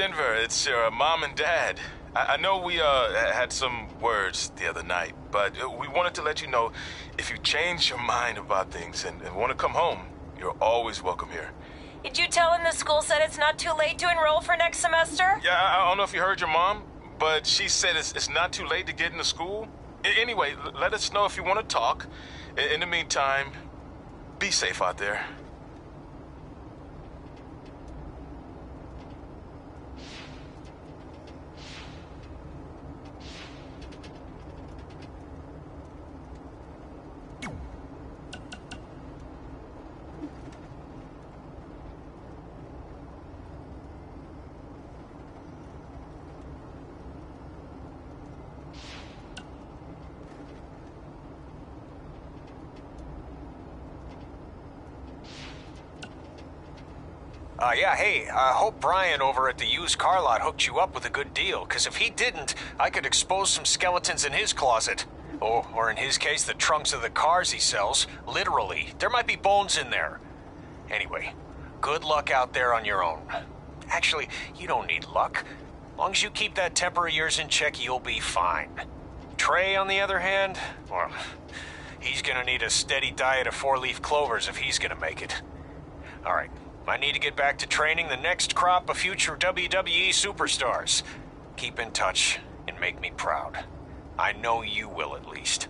Denver. It's your mom and dad. I know we had some words the other night, but we wanted to let you know if you change your mind about things and want to come home, you're always welcome here. Did you tell him the school said it's not too late to enroll for next semester? Yeah, I don't know if you heard your mom, but she said it's not too late to get into school. Anyway, let us know if you want to talk. In the meantime, be safe out there. Yeah, hey, I hope Brian over at the used car lot hooked you up with a good deal, because if he didn't, I could expose some skeletons in his closet. Oh, or in his case, the trunks of the cars he sells. Literally, there might be bones in there. Anyway, good luck out there on your own. Actually, you don't need luck. As long as you keep that temper of yours in check, you'll be fine. Trey, on the other hand, well, he's gonna need a steady diet of 4-leaf clovers if he's gonna make it. All right. I need to get back to training the next crop of future WWE superstars. Keep in touch and make me proud. I know you will, at least.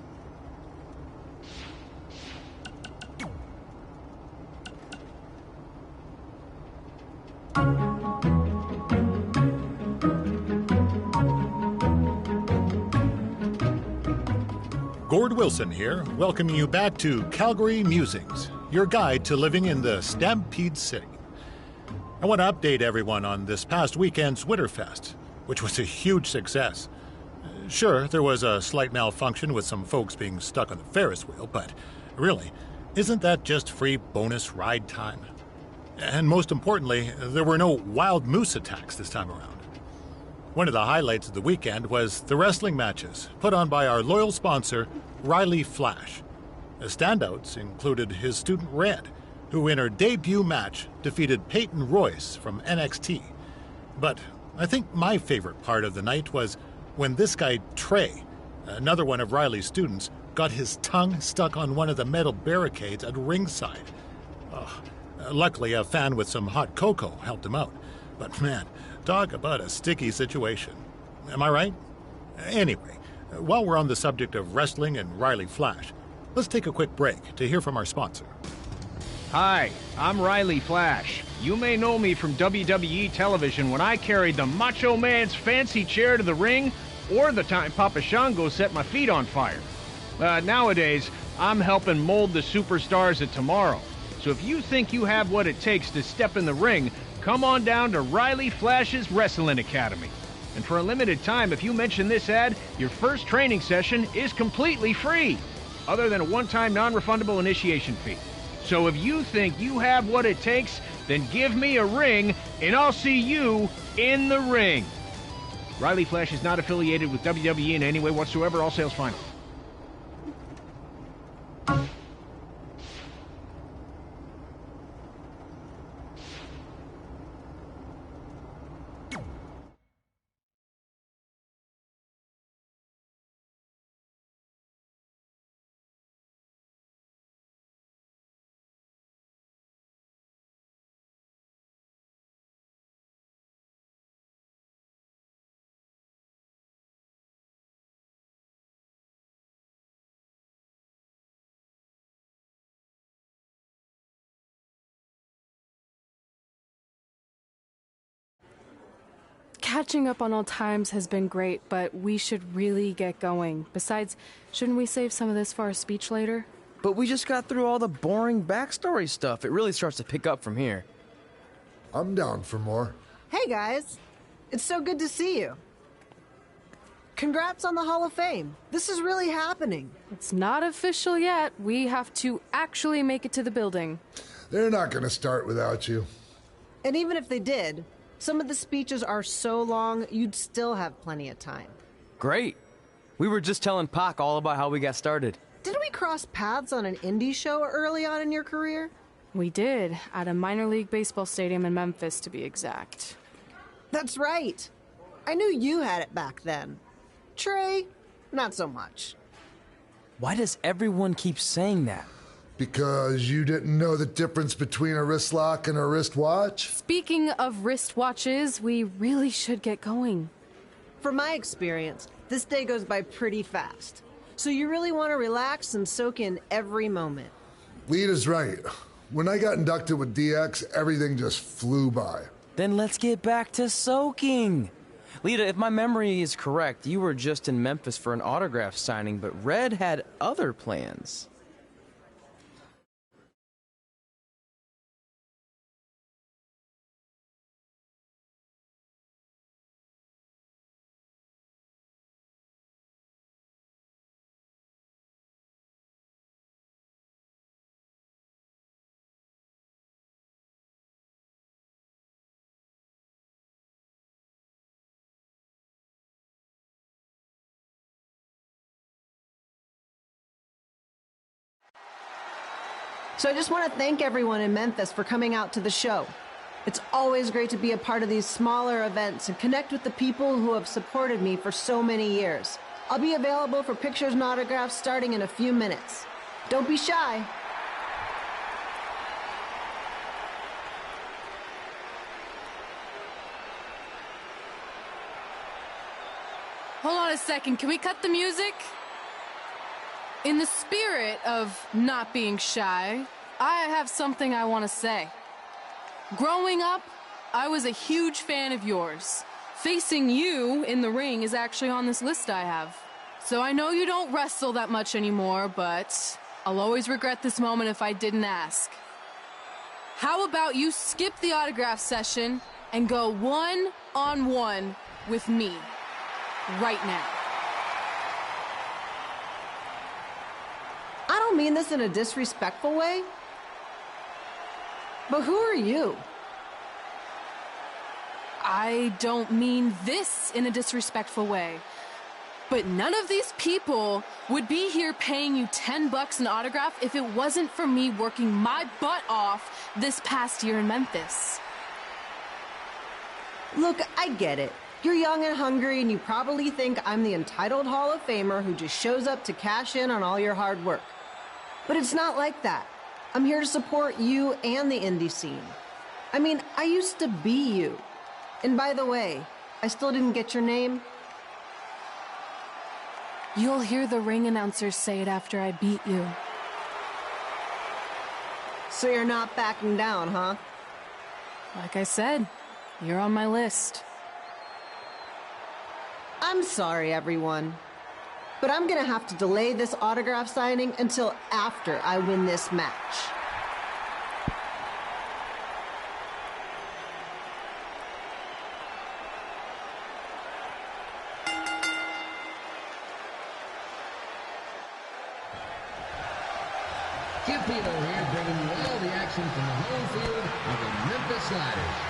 Gord Wilson here, welcoming you back to Calgary Musings, your guide to living in the Stampede City. I want to update everyone on this past weekend's Winterfest, which was a huge success. Sure, there was a slight malfunction with some folks being stuck on the Ferris wheel, but really, isn't that just free bonus ride time? And most importantly, there were no wild moose attacks this time around. One of the highlights of the weekend was the wrestling matches put on by our loyal sponsor, Riley Flash. The standouts included his student Red, who in her debut match defeated Peyton Royce from NXT. But I think my favorite part of the night was when this guy Trey, another one of Riley's students, got his tongue stuck on one of the metal barricades at ringside. Luckily, a fan with some hot cocoa helped him out. But man, talk about a sticky situation. Am I right? Anyway, while we're on the subject of wrestling and Riley Flash, let's take a quick break to hear from our sponsor. Hi, I'm Riley Flash. You may know me from WWE television when I carried the Macho Man's fancy chair to the ring, or the time Papa Shango set my feet on fire. Nowadays, I'm helping mold the superstars of tomorrow. So if you think you have what it takes to step in the ring, come on down to Riley Flash's Wrestling Academy. And for a limited time, if you mention this ad, your first training session is completely free, other than a one-time non-refundable initiation fee. So if you think you have what it takes, then give me a ring, and I'll see you in the ring. Riley Flash is not affiliated with WWE in any way whatsoever. All sales final. Catching up on old times has been great, but we should really get going. Besides, shouldn't we save some of this for our speech later? But we just got through all the boring backstory stuff. It really starts to pick up from here. I'm down for more. Hey, guys. It's so good to see you. Congrats on the Hall of Fame. This is really happening. It's not official yet. We have to actually make it to the building. They're not going to start without you. And even if they did, some of the speeches are so long, you'd still have plenty of time. Great. We were just telling Pac all about how we got started. Didn't we cross paths on an indie show early on in your career? We did, at a minor league baseball stadium in Memphis, to be exact. That's right. I knew you had it back then. Trey, not so much. Why does everyone keep saying that? Because you didn't know the difference between a wrist lock and a wristwatch? Speaking of wristwatches, we really should get going. From my experience, this day goes by pretty fast. So you really want to relax and soak in every moment. Lita's right. When I got inducted with DX, everything just flew by. Then let's get back to soaking. Lita, if my memory is correct, you were just in Memphis for an autograph signing, but Red had other plans. So I just want to thank everyone in Memphis for coming out to the show. It's always great to be a part of these smaller events and connect with the people who have supported me for so many years. I'll be available for pictures and autographs starting in a few minutes. Don't be shy. Hold on a second, can we cut the music? In the spirit of not being shy, I have something I want to say. Growing up, I was a huge fan of yours. Facing you in the ring is actually on this list I have. So I know you don't wrestle that much anymore, but I'll always regret this moment if I didn't ask. How about you skip the autograph session and go one-on-one with me right now? I don't mean this in a disrespectful way, but who are you? I don't mean this in a disrespectful way, but none of these people would be here paying you $10 an autograph if it wasn't for me working my butt off this past year in Memphis. Look, I get it. You're young and hungry, and you probably think I'm the entitled Hall of Famer who just shows up to cash in on all your hard work. But it's not like that. I'm here to support you and the indie scene. I mean, I used to be you. And by the way, I still didn't get your name. You'll hear the ring announcers say it after I beat you. So you're not backing down, huh? Like I said, you're on my list. I'm sorry, everyone. But I'm gonna have to delay this autograph signing until after I win this match. Kip Pino here, bringing you all the action from the home field of the Memphis Sliders.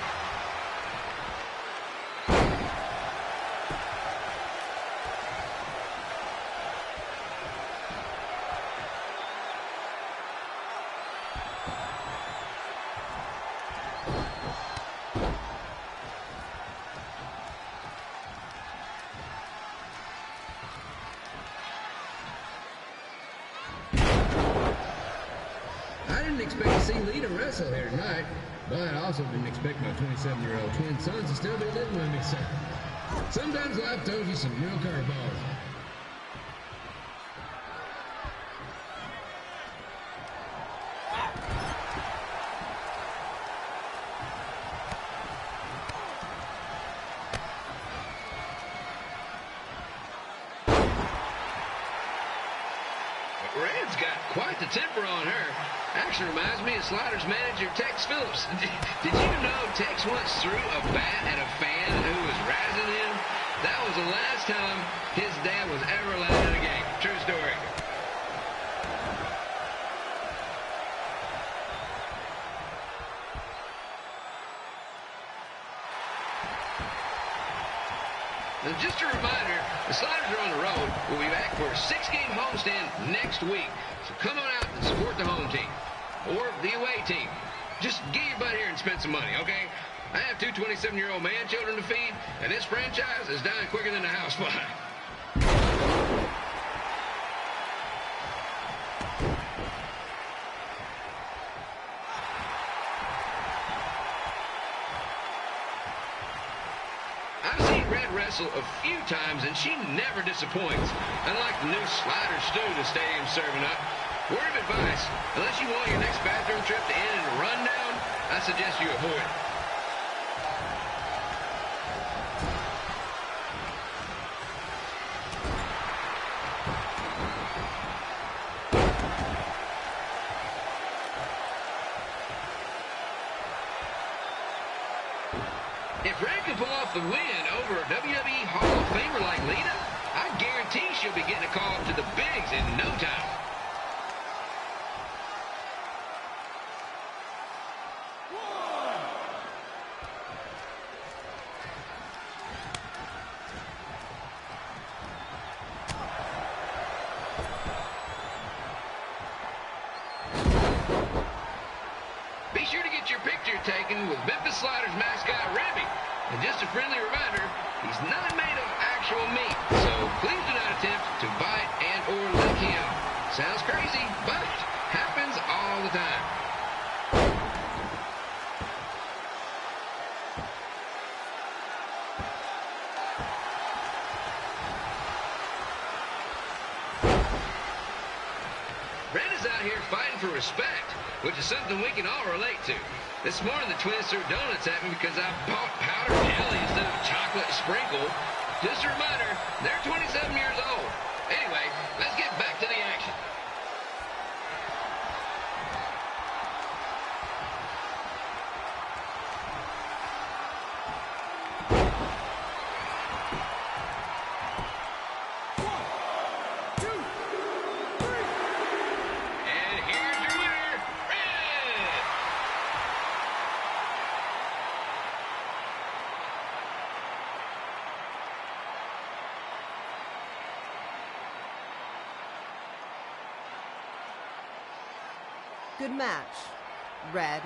I didn't expect to see Lita wrestle here tonight, but I also didn't expect my 27-year-old twin sons to still be living with me, so sometimes life throws you some real curveballs. Red's got quite the temper on her. Actually reminds me of Sliders manager Tex Phillips. Did you know Tex once threw a bat at a fan who was razzing him? That was the last time his dad was ever allowed in a game. True story. And just a reminder, the Sliders are on the road. We'll be back for a 6-game homestand next week. So come on out and support the home team or the away team. Just get your butt here and spend some money, okay? I have two 27-year-old man children to feed, and this franchise is dying quicker than a housefly. I've seen Red wrestle a few times, and she never disappoints. Unlike the new slider stew the stadium's serving up. Word of advice, unless you want your next bathroom trip to end in a rundown, I suggest you avoid it. If Red can pull off the win over a WWE Hall of Famer like Lita, I guarantee she'll be getting a call up to the bigs in no time. Be sure to get your picture taken with Memphis Sliders mascot Ribby. And just a friendly reminder, he's not made of actual meat, so please do not attempt to bite and or lick him. Sounds crazy, but happens all the time. Red is out here fighting for respect, which is something we can all relate to. This morning, the twins threw donuts at me because I bought powdered jelly instead of chocolate sprinkle. Just a reminder, they're 27 years old. Anyway, let's get back to the action. And here's your winner, Red! Good match, Red.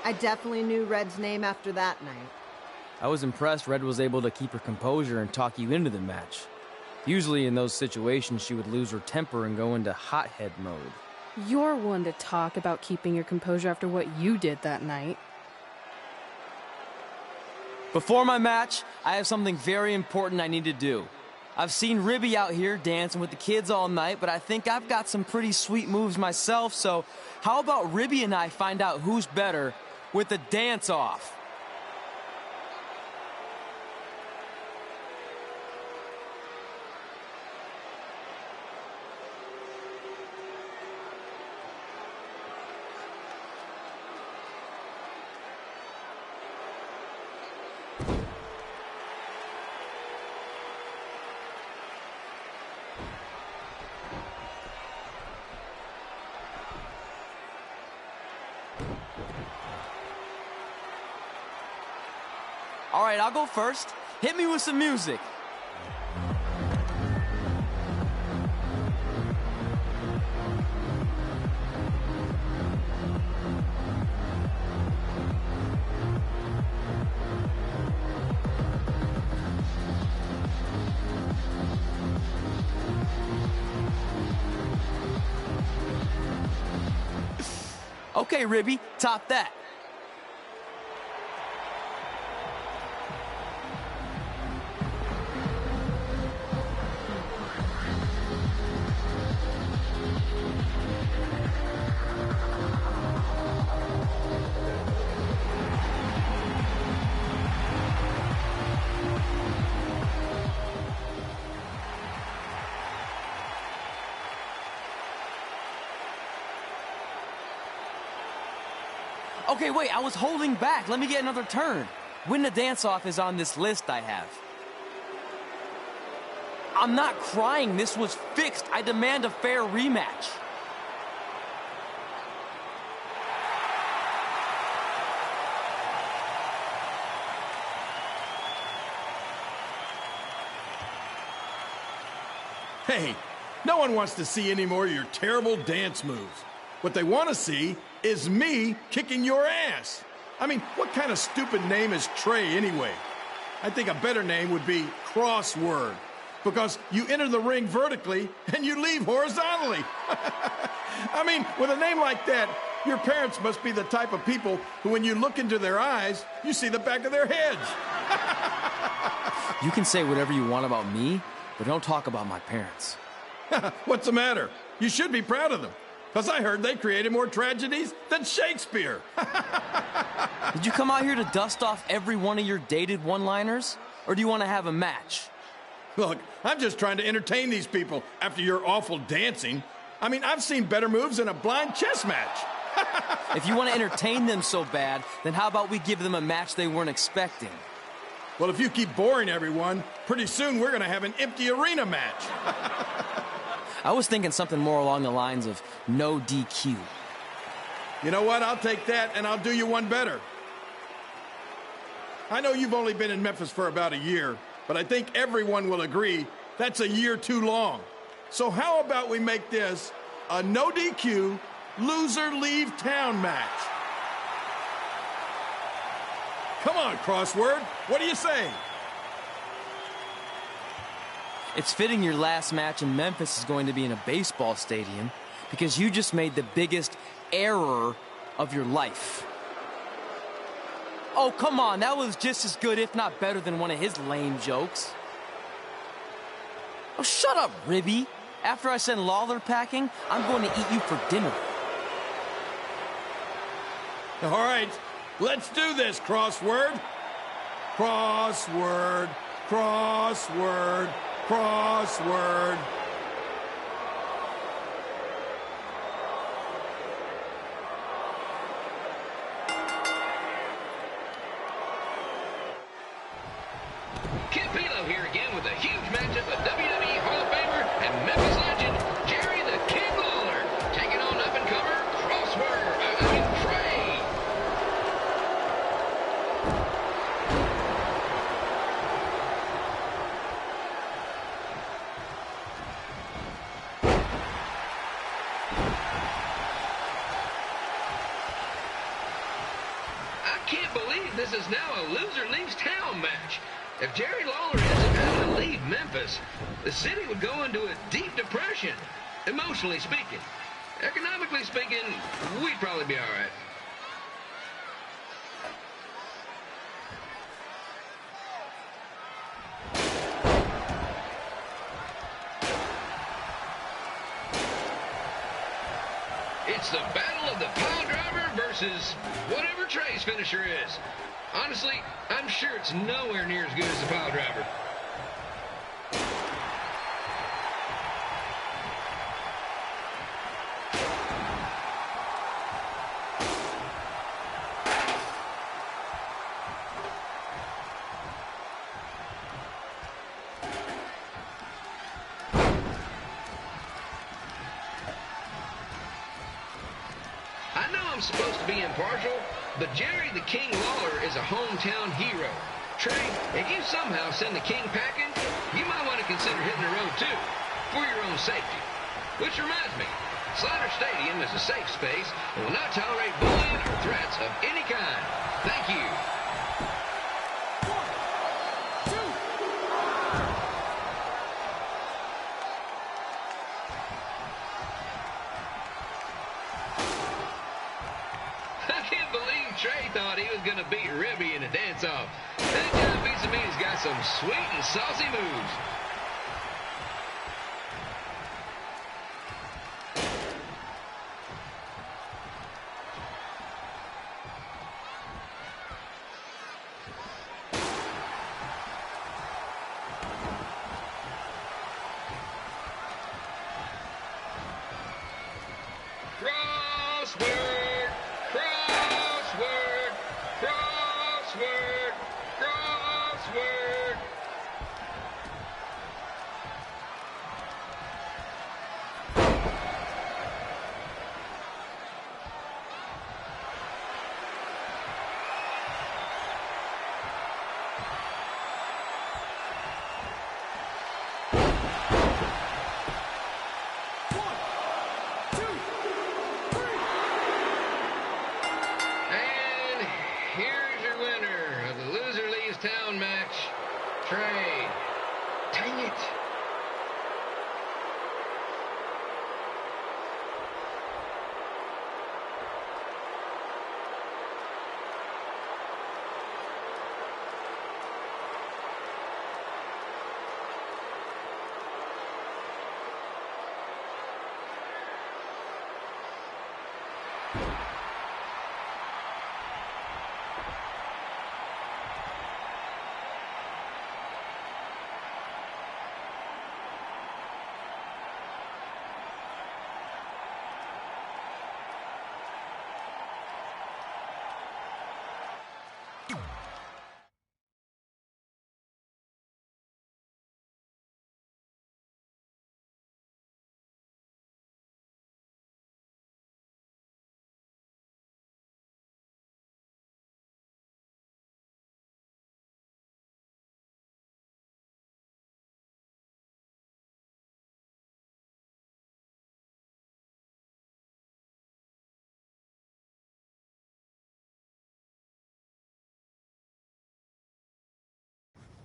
I definitely knew Red's name after that night. I was impressed Red was able to keep her composure and talk you into the match. Usually in those situations, she would lose her temper and go into hothead mode. You're one to talk about keeping your composure after what you did that night. Before my match, I have something very important I need to do. I've seen Ribby out here dancing with the kids all night, but I think I've got some pretty sweet moves myself, so how about Ribby and I find out who's better with the dance-off? All right, I'll go first. Hit me with some music. Okay, Ribby, top that. Okay, wait, I was holding back. Let me get another turn. Win the dance-off is on this list I have. I'm not crying. This was fixed. I demand a fair rematch. Hey, no one wants to see any more of your terrible dance moves. What they want to see is me kicking your ass. I mean, what kind of stupid name is Trey anyway? I think a better name would be Crossword, because you enter the ring vertically and you leave horizontally. I mean, with a name like that, your parents must be the type of people who, when you look into their eyes, you see the back of their heads. You can say whatever you want about me, but don't talk about my parents. What's the matter? You should be proud of them, because I heard they created more tragedies than Shakespeare. Did you come out here to dust off every one of your dated one-liners? Or do you want to have a match? Look, I'm just trying to entertain these people after your awful dancing. I mean, I've seen better moves in a blind chess match. If you want to entertain them so bad, then how about we give them a match they weren't expecting? Well, if you keep boring everyone, pretty soon we're going to have an empty arena match. I was thinking something more along the lines of no DQ. You know what? I'll take that, and I'll do you one better. I know you've only been in Memphis for about a year, but I think everyone will agree that's a year too long. So how about we make this a no DQ, loser leave town match? Come on, Crossword. What do you say? It's fitting your last match in Memphis is going to be in a baseball stadium because you just made the biggest error of your life. Oh, come on. That was just as good, if not better, than one of his lame jokes. Oh, shut up, Ribby. After I send Lawler packing, I'm going to eat you for dinner. All right, let's do this, Crossword. Crossword, crossword, crossword. Kid Pilo here again with a huge matchup of WWE Hall of Famer and Memphis legend, Jerry the King Lawler, taking on up-and-comer Trey. I can't believe this is now a loser leaves town match. If Jerry Lawler isn't able to leave Memphis, the city would go into a deep depression, emotionally speaking. Economically speaking, we'd probably be all right. It's the battle of the pile driver versus whatever Trey's finisher is. Honestly, I'm sure it's nowhere near as good as the pile driver. I know I'm supposed to be impartial, but Jerry the King Lawler is a hometown hero. Trey, if you somehow send the King packing, you might want to consider hitting the road too, for your own safety. Which reminds me, Slider Stadium is a safe space and will not tolerate bullying or threats of any kind. Thank you. I can't believe Trey thought he was going to beat Ribby in a dance-off. That John Pizza Me's got some sweet and saucy moves. Crossword! Crossword!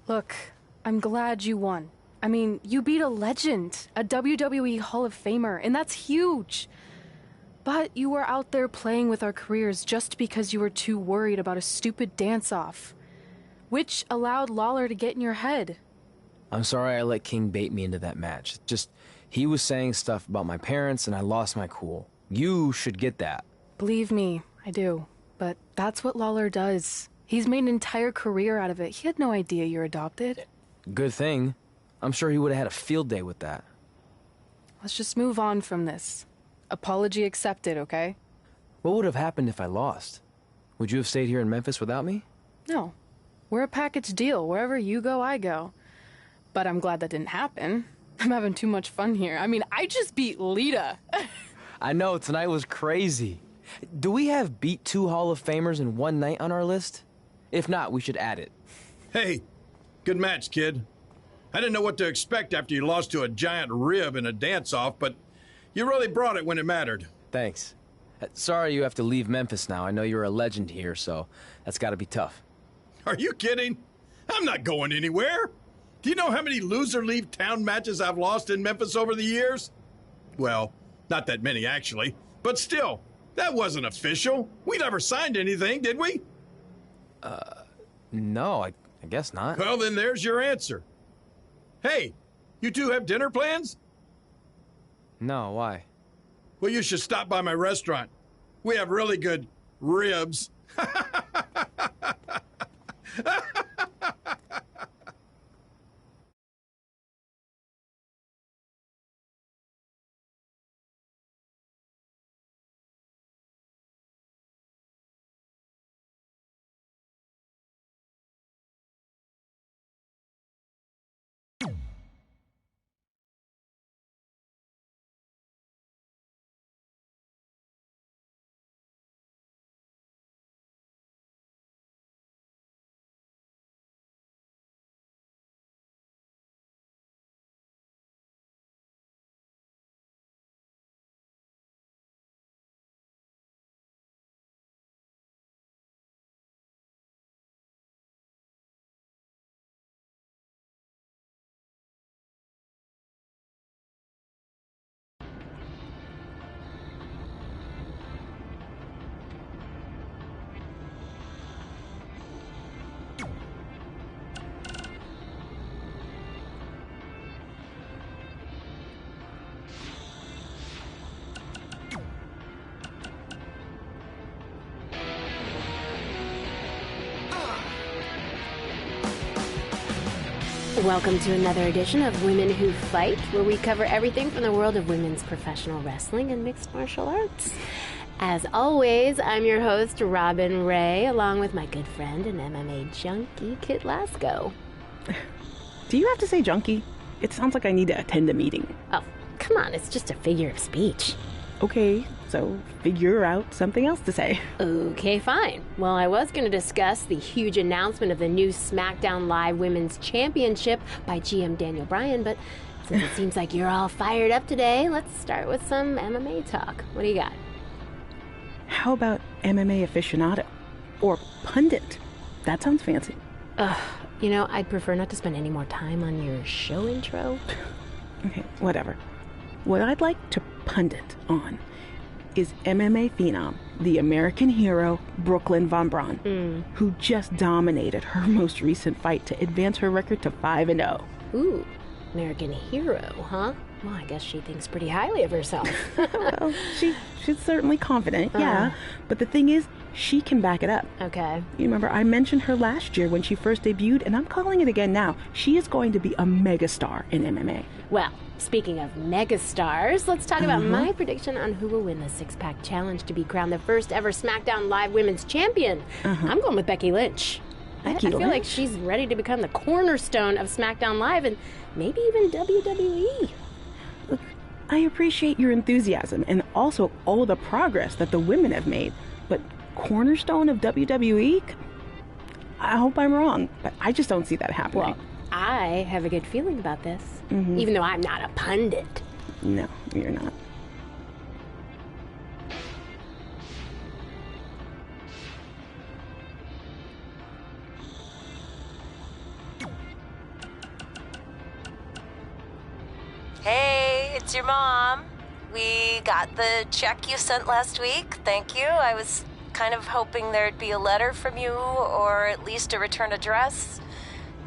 Look, I'm glad you won. I mean, you beat a legend, a WWE Hall of Famer, and that's huge. But you were out there playing with our careers just because you were too worried about a stupid dance-off, which allowed Lawler to get in your head. I'm sorry I let King bait me into that match. Just, he was saying stuff about my parents and I lost my cool. You should get that. Believe me, I do. But that's what Lawler does. He's made an entire career out of it. He had no idea you're adopted. Good thing. I'm sure he would have had a field day with that. Let's just move on from this. Apology accepted, okay? What would have happened if I lost? Would you have stayed here in Memphis without me? No. We're a package deal. Wherever you go, I go. But I'm glad that didn't happen. I'm having too much fun here. I mean, I just beat Lita. I know, tonight was crazy. Do we have beat 2 Hall of Famers in one night on our list? If not, we should add it. Hey, good match, kid. I didn't know what to expect after you lost to a giant rib in a dance-off, but you really brought it when it mattered. Thanks. Sorry you have to leave Memphis now. I know you're a legend here, so that's gotta be tough. Are you kidding? I'm not going anywhere. Do you know how many loser-leave-town matches I've lost in Memphis over the years? Well, not that many, actually. But still, that wasn't official. We never signed anything, did we? No, I guess not. Well, then there's your answer. Hey, you two have dinner plans? No, why? Well, you should stop by my restaurant. We have really good ribs. Welcome to another edition of Women Who Fight, where we cover everything from the world of women's professional wrestling and mixed martial arts. As always, I'm your host, Robin Ray, along with my good friend and MMA junkie, Kit Lasco. Do you have to say junkie? It sounds like I need to attend a meeting. Oh, come on, it's just a figure of speech. Okay, so figure out something else to say. Okay, fine. Well, I was going to discuss the huge announcement of the new SmackDown Live Women's Championship by GM Daniel Bryan, but since it seems like you're all fired up today, let's start with some MMA talk. What do you got? How about MMA aficionado? Or pundit? That sounds fancy. You know, I'd prefer not to spend any more time on your show intro. Okay, whatever. What I'd like to pundit on is MMA phenom, the American hero, Brooklyn Von Braun, who just dominated her most recent fight to advance her record to 5-0. Ooh, American hero, huh? Well, I guess she thinks pretty highly of herself. Well, she's certainly confident, yeah. But the thing is, she can back it up. Okay. You remember, I mentioned her last year when she first debuted, and I'm calling it again now. She is going to be a megastar in MMA. Well, speaking of megastars, let's talk about my prediction on who will win the six-pack challenge to be crowned the first ever SmackDown Live Women's Champion. I'm going with Becky Lynch. I feel like she's ready to become the cornerstone of SmackDown Live and maybe even WWE. Look, I appreciate your enthusiasm and also all the progress that the women have made, but cornerstone of WWE? I hope I'm wrong, but I just don't see that happening. Well, I have a good feeling about this, even though I'm not a pundit. No, you're not. Hey, it's your mom. We got the check you sent last week. Thank you. I was kind of hoping there'd be a letter from you, or at least a return address,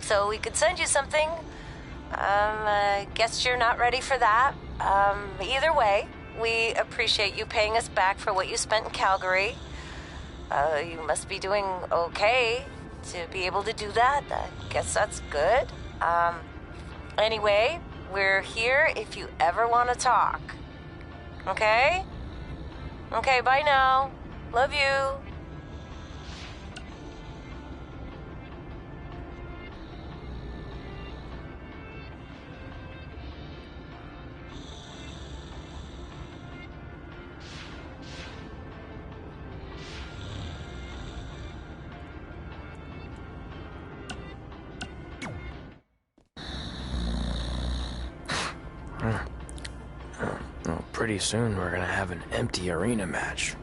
so we could send you something. I guess you're not ready for that. Either way, we appreciate you paying us back for what you spent in Calgary. You must be doing okay to be able to do that. I guess that's good. Anyway, we're here if you ever want to talk. Okay? Okay, bye now. Love you. Well, pretty soon we're gonna have an empty arena match.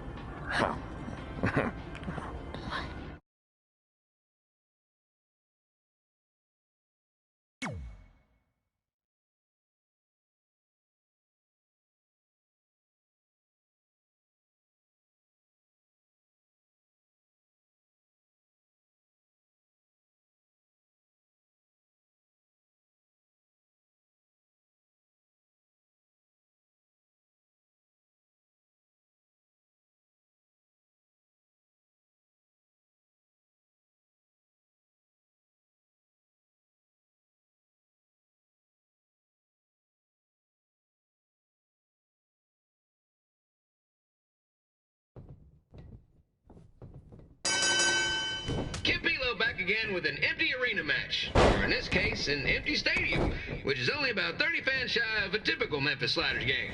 Back again with an empty arena match, or in this case, an empty stadium, which is only about 30 fans shy of a typical Memphis Sliders game.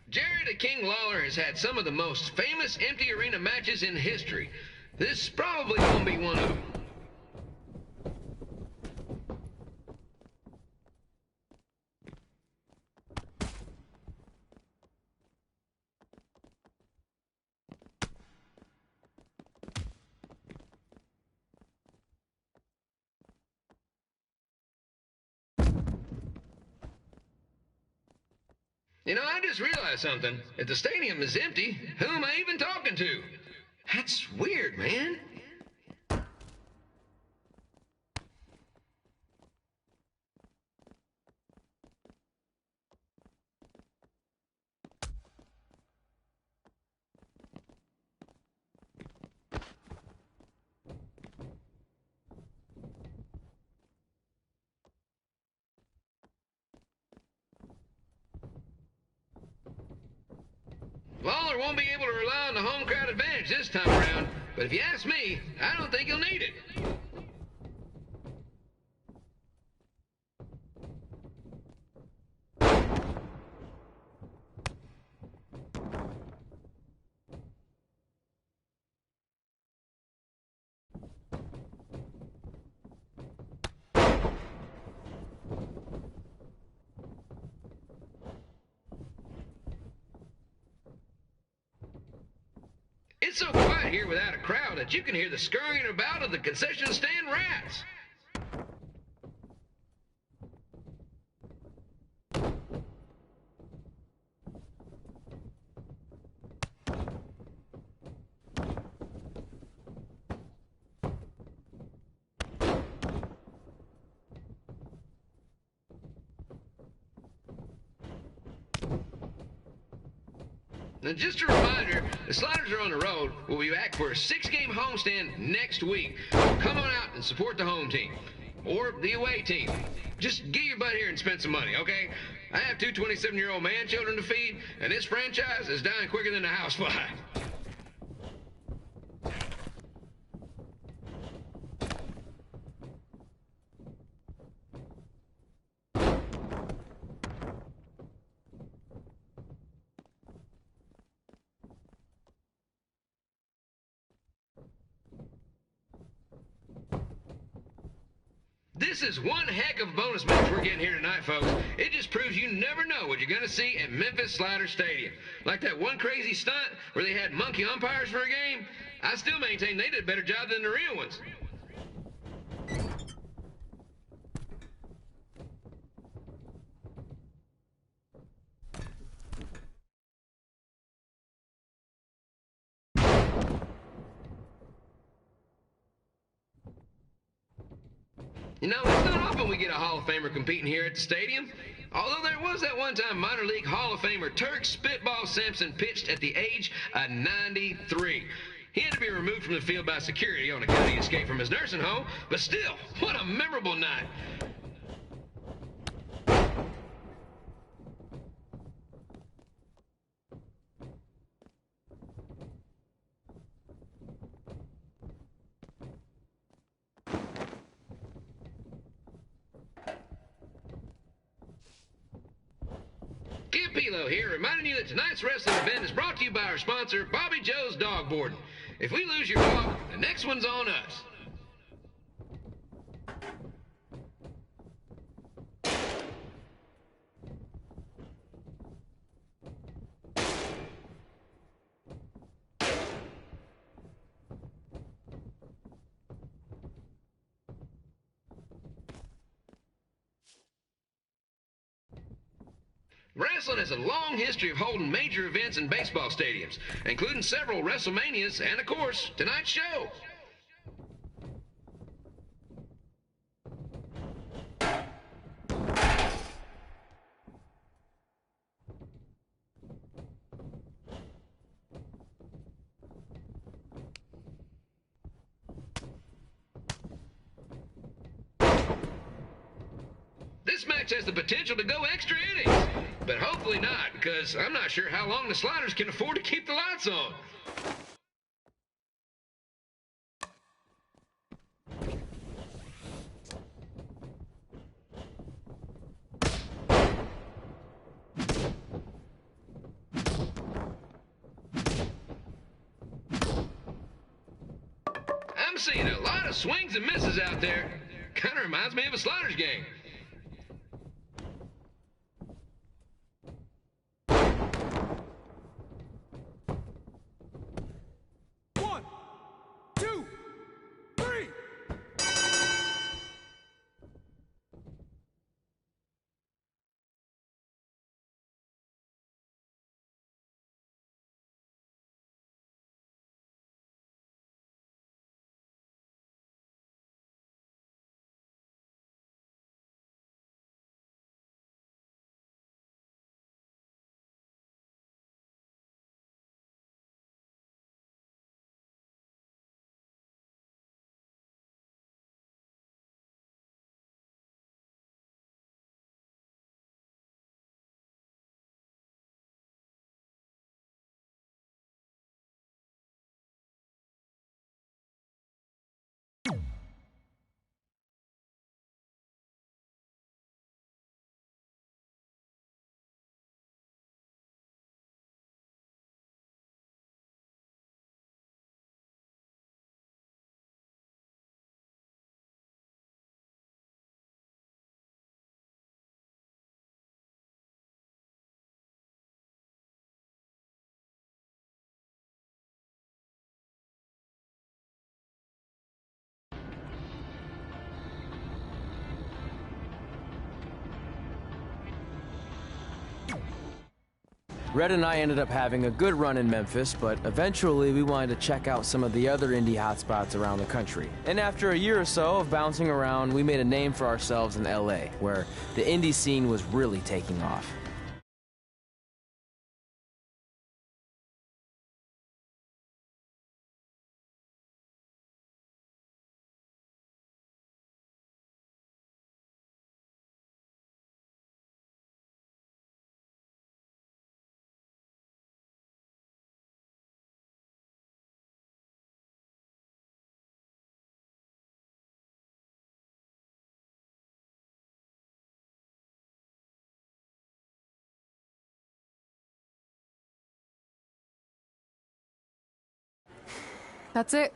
Jared the King Lawler has had some of the most famous empty arena matches in history. This is probably gonna be one of them. You know, I just realized something. If the stadium is empty, who am I even talking to? That's weird, man. Lawler won't be able to rely on the home crowd advantage this time around, but if you ask me, I don't think he'll need it. It's so quiet here without a crowd that you can hear the scurrying about of the concession stand rats. Now, just a reminder, the Sliders are on the road. We'll be back for a 6-game homestand next week. Come on out and support the home team. Or the away team. Just get your butt here and spend some money, okay? I have 2 27-year-old man children to feed, and this franchise is dying quicker than a housefly. This is one heck of a bonus match we're getting here tonight, folks. It just proves you never know what you're going to see at Memphis Slider Stadium. Like that one crazy stunt where they had monkey umpires for a game. I still maintain they did a better job than the real ones. You know, it's not often we get a Hall of Famer competing here at the stadium. Although there was that one time minor league Hall of Famer Turk Spitball Sampson pitched at the age of 93. He had to be removed from the field by security on account of his escape from his nursing home, but still, what a memorable night. Pilo here, reminding you that tonight's wrestling event is brought to you by our sponsor, Bobby Joe's Dog Boarding. If we lose your dog, the next one's on us. Wrestling has a long history of holding major events in baseball stadiums, including several WrestleManias and, of course, tonight's show. This match has the potential to go extra innings, but hopefully not, because I'm not sure how long the Sliders can afford to keep the lights on. I'm seeing a lot of swings and misses out there. Kind of reminds me of a Sliders game. Red and I ended up having a good run in Memphis, but eventually we wanted to check out some of the other indie hotspots around the country. And after a year or so of bouncing around, we made a name for ourselves in LA, where the indie scene was really taking off. That's it.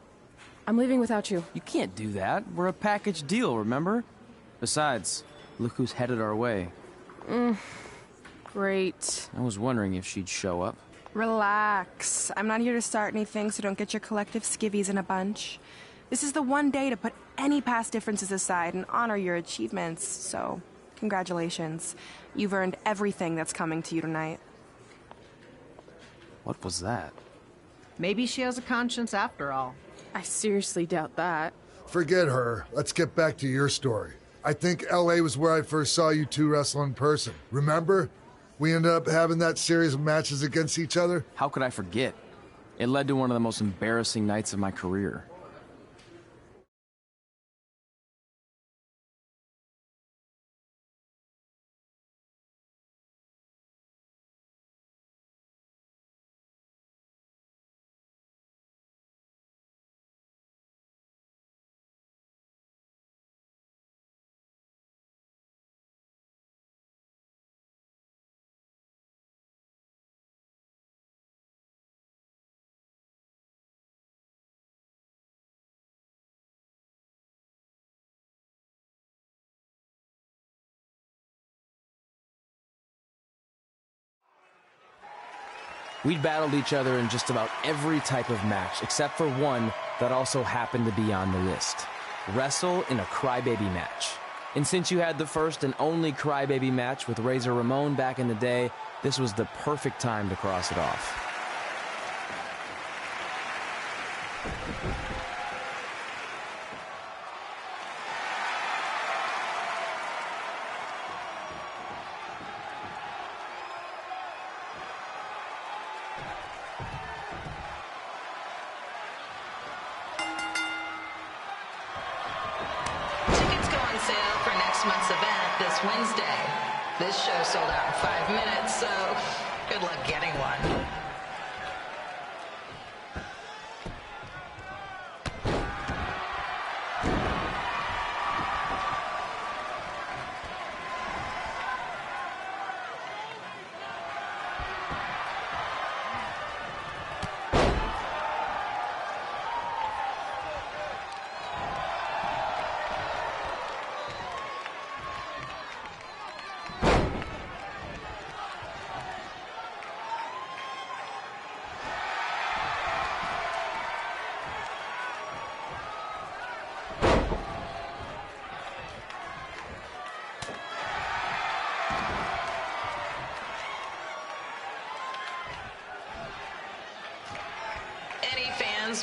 I'm leaving without you. You can't do that. We're a package deal, remember? Besides, look who's headed our way. Great. I was wondering if she'd show up. Relax. I'm not here to start anything, so don't get your collective skivvies in a bunch. This is the one day to put any past differences aside and honor your achievements, so congratulations. You've earned everything that's coming to you tonight. What was that? Maybe she has a conscience after all. I seriously doubt that. Forget her. Let's get back to your story. I think LA was where I first saw you two wrestle in person. Remember? We ended up having that series of matches against each other. How could I forget? It led to one of the most embarrassing nights of my career. We'd battled each other in just about every type of match, except for one that also happened to be on the list. Wrestle in a crybaby match. And since you had the first and only crybaby match with Razor Ramon back in the day, this was the perfect time to cross it off. Month's event this Wednesday. This show sold out in 5 minutes, so good luck getting one.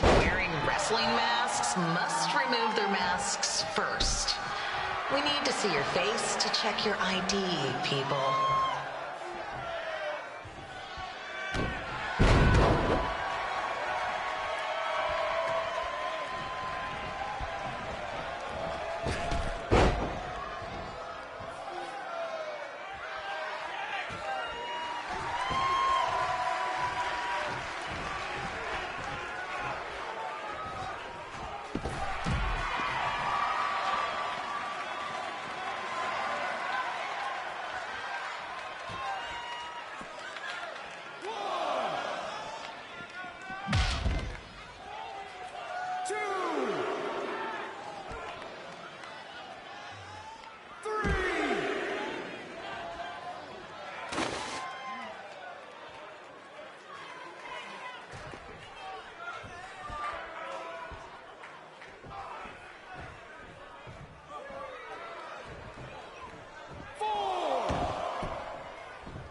Wearing wrestling masks must remove their masks first. We need to see your face to check your ID, people.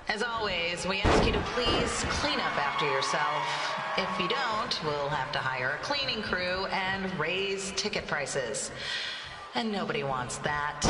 As always, we ask you to please clean up after yourself. If you don't, we'll have to hire a cleaning crew and raise ticket prices. And nobody wants that.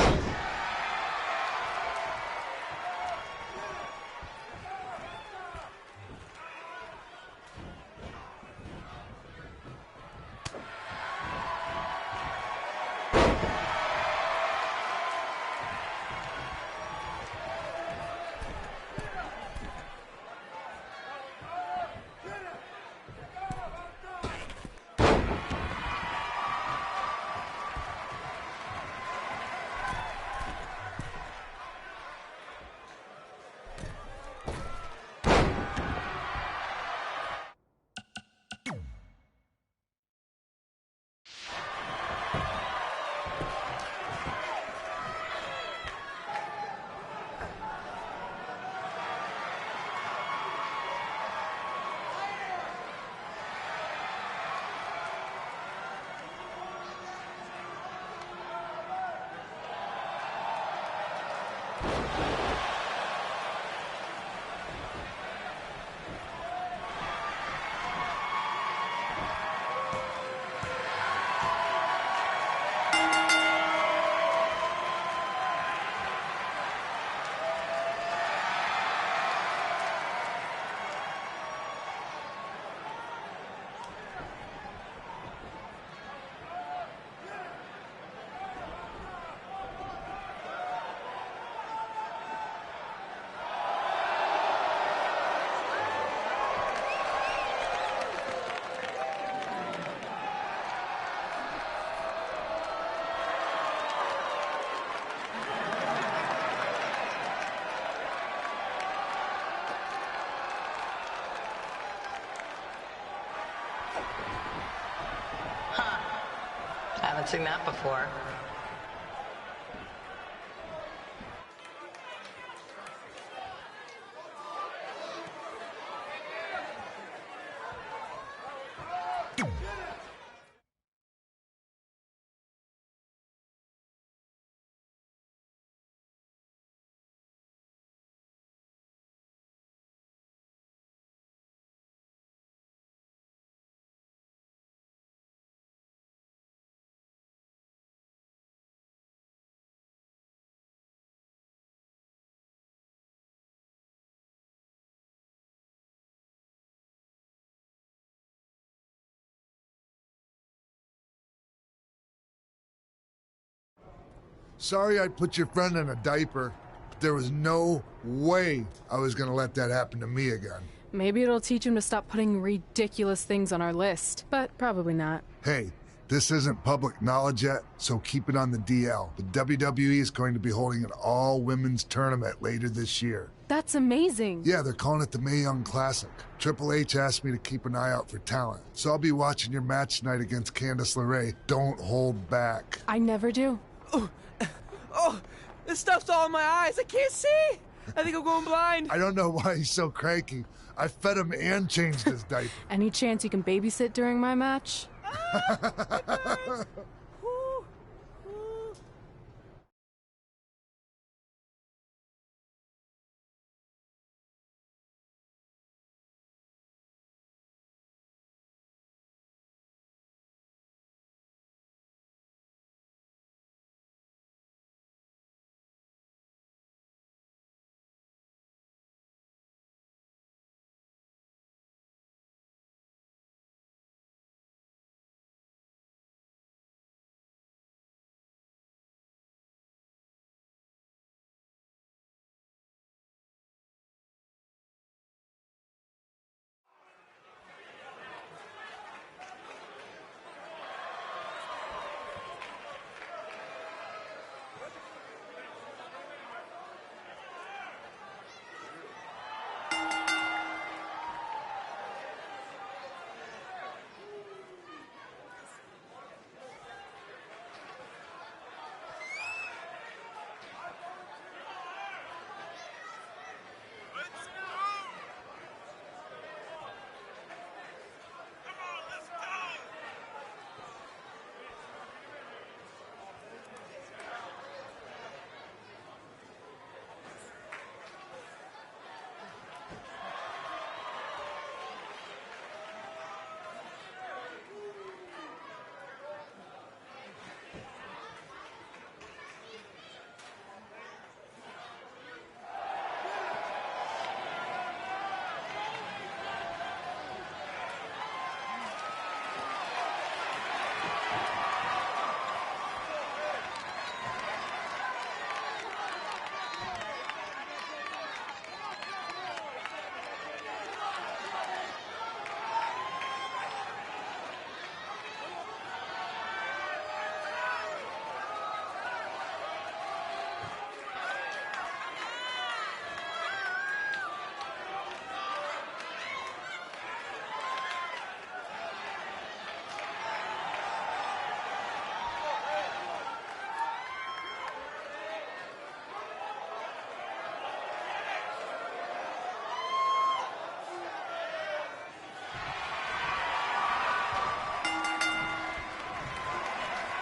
haven't seen that before. Sorry I put your friend in a diaper. There was no way I was gonna let that happen to me again. Maybe it'll teach him to stop putting ridiculous things on our list, but probably not. Hey, this isn't public knowledge yet, so keep it on the DL. The WWE is going to be holding an all-women's tournament later this year. That's amazing. Yeah, they're calling it the Mae Young Classic. Triple H asked me to keep an eye out for talent, so I'll be watching your match tonight against Candice LeRae. Don't hold back. I never do. Oh, this stuff's all in my eyes. I can't see. I think I'm going blind. I don't know why he's so cranky. I fed him and changed his diaper. Any chance you can babysit during my match?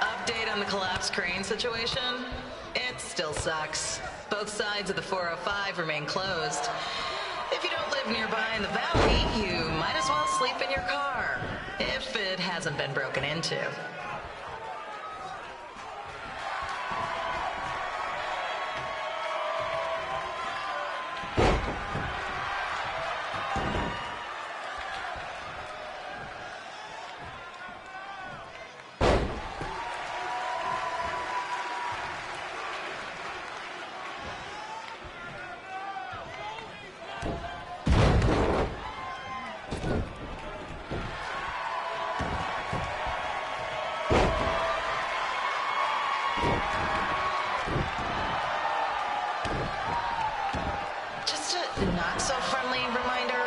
Update on the collapsed crane situation? It still sucks. Both sides of the 405 remain closed. If you don't live nearby in the valley, you might as well sleep in your car, if it hasn't been broken into. Just a not-so-friendly reminder,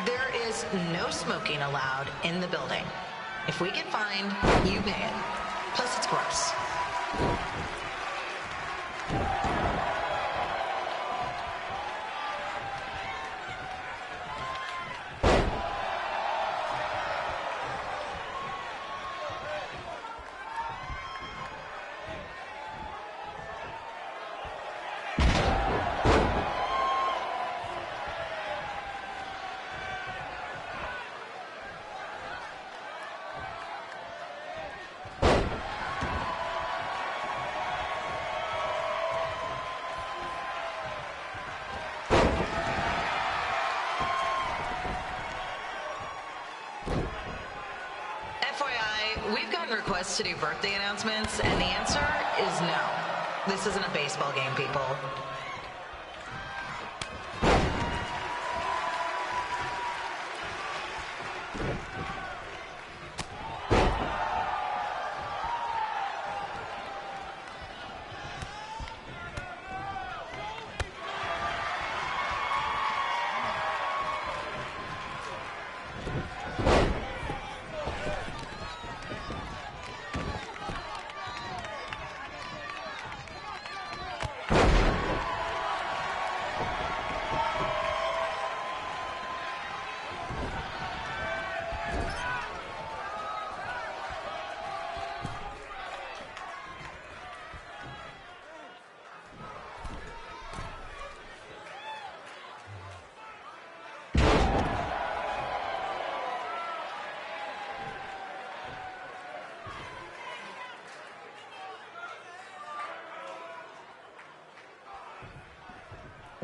there is no smoking allowed in the building. If we get fined, you pay it. Plus, it's gross. FYI, we've gotten requests to do birthday announcements, and the answer is no. This isn't a baseball game, people.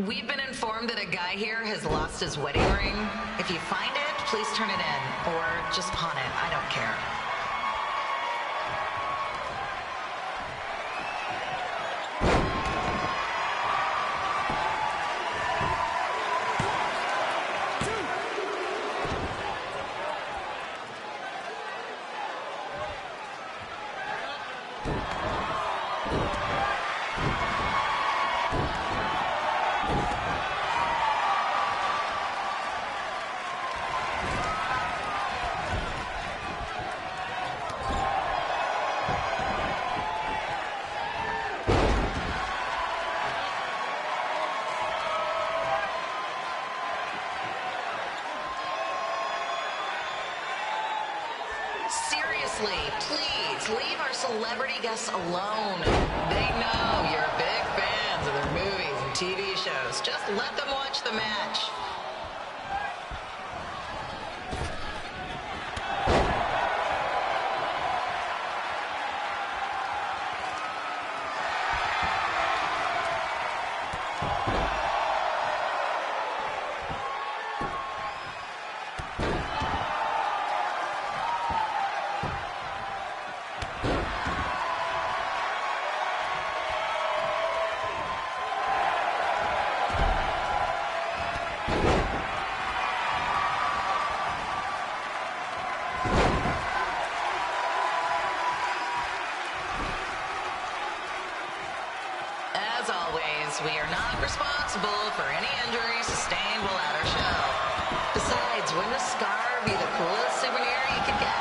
We've been informed that a guy here has lost his wedding ring. If you find it, please turn it in, or just pawn it. I don't care. Seriously, please leave our celebrity guests alone. They know you're big fans of their movies and TV shows. Just let them watch the match. As always, we are not responsible for any injuries sustained while at our show. Besides, wouldn't a scar be the coolest souvenir you could get?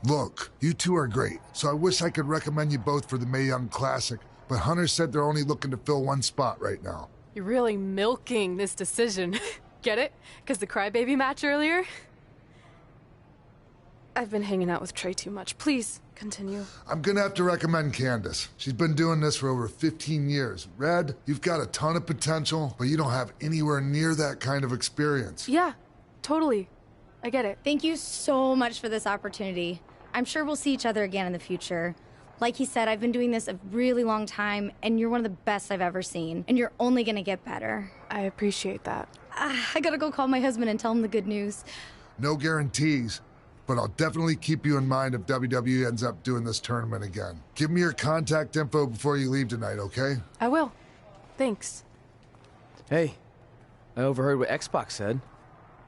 Look, you two are great, so I wish I could recommend you both for the Mae Young Classic, but Hunter said they're only looking to fill one spot right now. You're really milking this decision. Get it? Because the crybaby match earlier? I've been hanging out with Trey too much. Please, continue. I'm gonna have to recommend Candace. She's been doing this for over 15 years. Red, you've got a ton of potential, but you don't have anywhere near that kind of experience. Yeah, totally. I get it. Thank you so much for this opportunity. I'm sure we'll see each other again in the future. Like he said, I've been doing this a really long time, and you're one of the best I've ever seen. And you're only gonna get better. I appreciate that. I gotta go call my husband and tell him the good news. No guarantees, but I'll definitely keep you in mind if WWE ends up doing this tournament again. Give me your contact info before you leave tonight, okay? I will. Thanks. Hey, I overheard what Xbox said.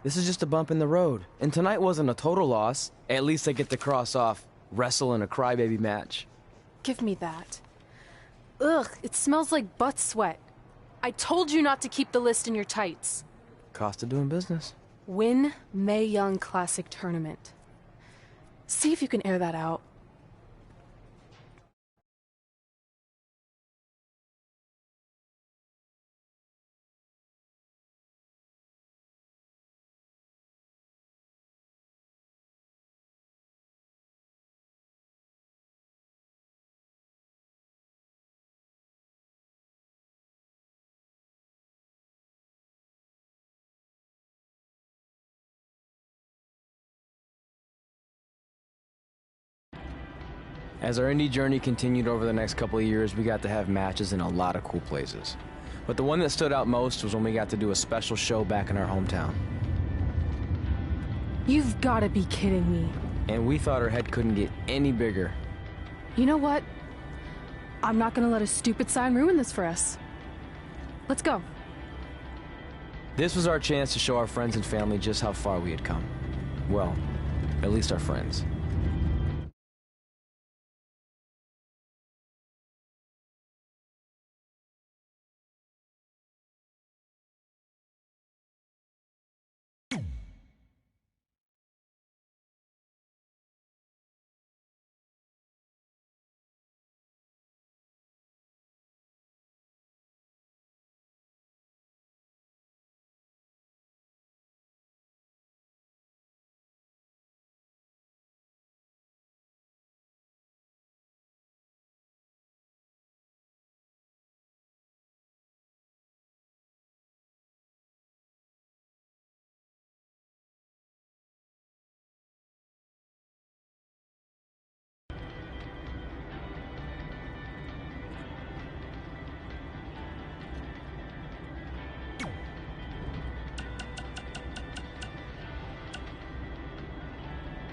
This is just a bump in the road. And tonight wasn't a total loss. At least I get to cross off wrestle in a crybaby match. Give me that. Ugh, it smells like butt sweat. I told you not to keep the list in your tights. Cost of doing business. Win Mae Young Classic Tournament. See if you can air that out. As our indie journey continued over the next couple of years, we got to have matches in a lot of cool places. But the one that stood out most was when we got to do a special show back in our hometown. You've got to be kidding me. And we thought our head couldn't get any bigger. You know what? I'm not gonna let a stupid sign ruin this for us. Let's go. This was our chance to show our friends and family just how far we had come. Well, at least our friends.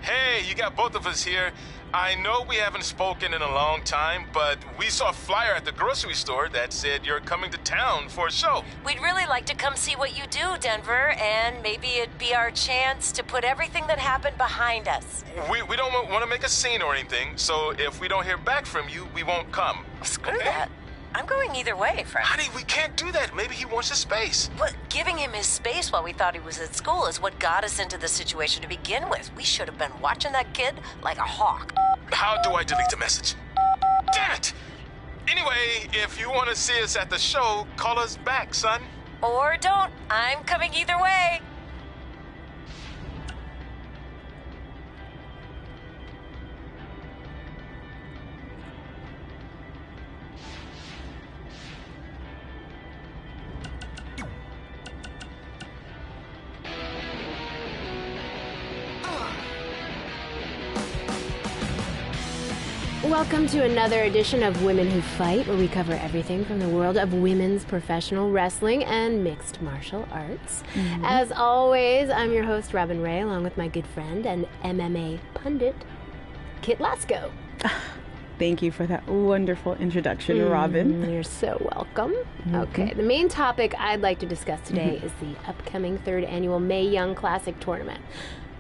Hey, you got both of us here. I know we haven't spoken in a long time, but we saw a flyer at the grocery store that said you're coming to town for a show. We'd really like to come see what you do, Denver, and maybe it'd be our chance to put everything that happened behind us. We don't want to make a scene or anything, so if we don't hear back from you, we won't come. Screw that. I'm going either way, Frank. Honey, we can't do that. Maybe he wants his space. But giving him his space while we thought he was at school is what got us into the situation to begin with. We should have been watching that kid like a hawk. How do I delete the message? Damn it! Anyway, if you want to see us at the show, call us back, son. Or don't. I'm coming either way. Welcome to another edition of Women Who Fight, where we cover everything from the world of women's professional wrestling and mixed martial arts. As always, I'm your host, Robin Ray, along with my good friend and MMA pundit, Kit Lasko. Thank you for that wonderful introduction, Robin. You're so welcome. Okay, the main topic I'd like to discuss today is the upcoming 3rd annual Mae Young Classic tournament.